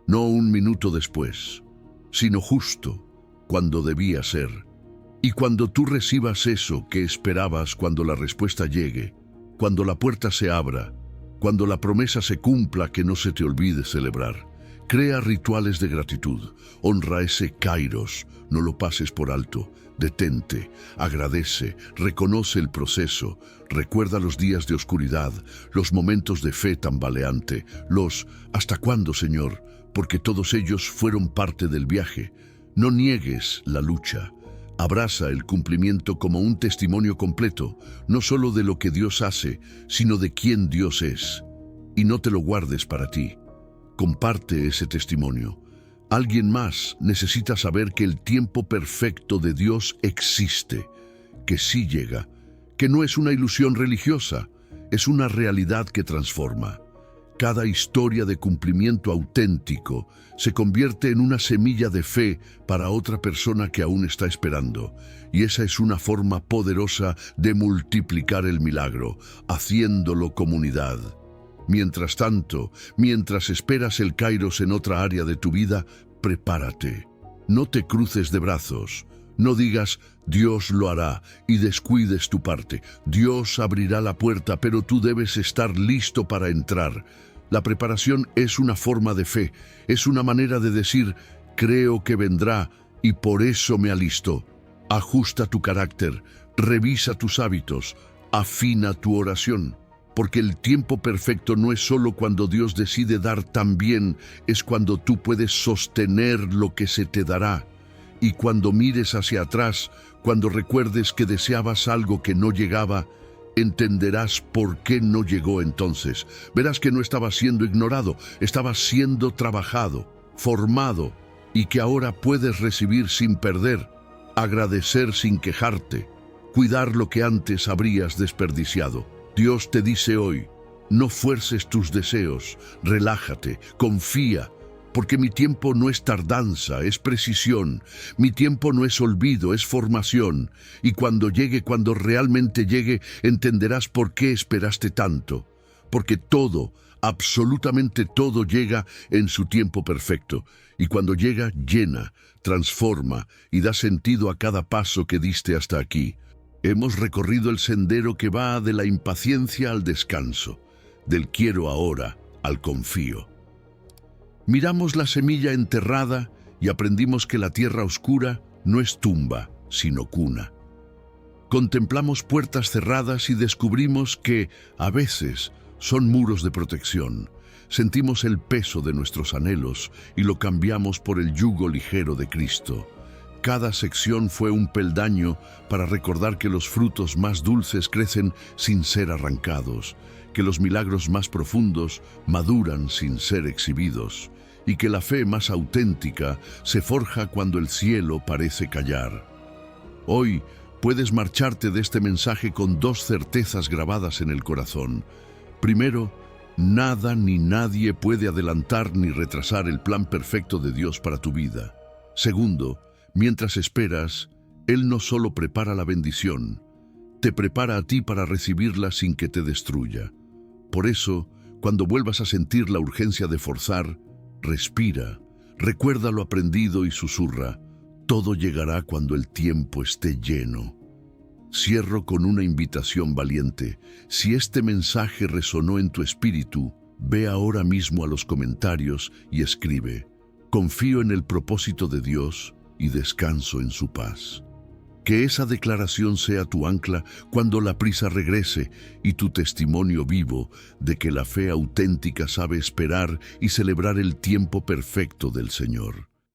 no un minuto después, sino justo cuando debía ser. Y cuando tú recibas eso que esperabas, cuando la respuesta llegue, cuando la puerta se abra, cuando la promesa se cumpla, que no se te olvide celebrar. Crea rituales de gratitud, honra ese Kairos, no lo pases por alto, detente, agradece, reconoce el proceso, recuerda los días de oscuridad, los momentos de fe tambaleante, ¿hasta cuándo, Señor? Porque todos ellos fueron parte del viaje. No niegues la lucha. Abraza el cumplimiento como un testimonio completo, no solo de lo que Dios hace, sino de quién Dios es. Y no te lo guardes para ti. Comparte ese testimonio. Alguien más necesita saber que el tiempo perfecto de Dios existe, que sí llega, que no es una ilusión religiosa, es una realidad que transforma. Cada historia de cumplimiento auténtico se convierte en una semilla de fe para otra persona que aún está esperando. Y esa es una forma poderosa de multiplicar el milagro, haciéndolo comunidad. Mientras tanto, mientras esperas el Kairos en otra área de tu vida, prepárate. No te cruces de brazos. No digas, Dios lo hará, y descuides tu parte. Dios abrirá la puerta, pero tú debes estar listo para entrar. La preparación es una forma de fe, es una manera de decir, creo que vendrá y por eso me alisto. Ajusta tu carácter, revisa tus hábitos, afina tu oración. Porque el tiempo perfecto no es solo cuando Dios decide dar, también es cuando tú puedes sostener lo que se te dará. Y cuando mires hacia atrás, cuando recuerdes que deseabas algo que no llegaba, entenderás por qué no llegó entonces. Verás que no estaba siendo ignorado, estaba siendo trabajado, formado, y que ahora puedes recibir sin perder, agradecer sin quejarte, cuidar lo que antes habrías desperdiciado. Dios te dice hoy, no fuerces tus deseos, relájate, confía, porque mi tiempo no es tardanza, es precisión. Mi tiempo no es olvido, es formación. Y cuando llegue, cuando realmente llegue, entenderás por qué esperaste tanto. Porque todo, absolutamente todo llega en su tiempo perfecto. Y cuando llega, llena, transforma y da sentido a cada paso que diste hasta aquí. Hemos recorrido el sendero que va de la impaciencia al descanso, del quiero ahora al confío. Miramos la semilla enterrada y aprendimos que la tierra oscura no es tumba, sino cuna. Contemplamos puertas cerradas y descubrimos que, a veces, son muros de protección. Sentimos el peso de nuestros anhelos y lo cambiamos por el yugo ligero de Cristo. Cada sección fue un peldaño para recordar que los frutos más dulces crecen sin ser arrancados, que los milagros más profundos maduran sin ser exhibidos, y que la fe más auténtica se forja cuando el cielo parece callar. Hoy puedes marcharte de este mensaje con dos certezas grabadas en el corazón. Primero, nada ni nadie puede adelantar ni retrasar el plan perfecto de Dios para tu vida. Segundo, mientras esperas, Él no solo prepara la bendición, te prepara a ti para recibirla sin que te destruya. Por eso, cuando vuelvas a sentir la urgencia de forzar, respira, recuerda lo aprendido y susurra, todo llegará cuando el tiempo esté lleno. Cierro con una invitación valiente. Si este mensaje resonó en tu espíritu, ve ahora mismo a los comentarios y escribe, confío en el propósito de Dios y descanso en su paz. Que esa declaración sea tu ancla cuando la prisa regrese y tu testimonio vivo de que la fe auténtica sabe esperar y celebrar el tiempo perfecto del Señor.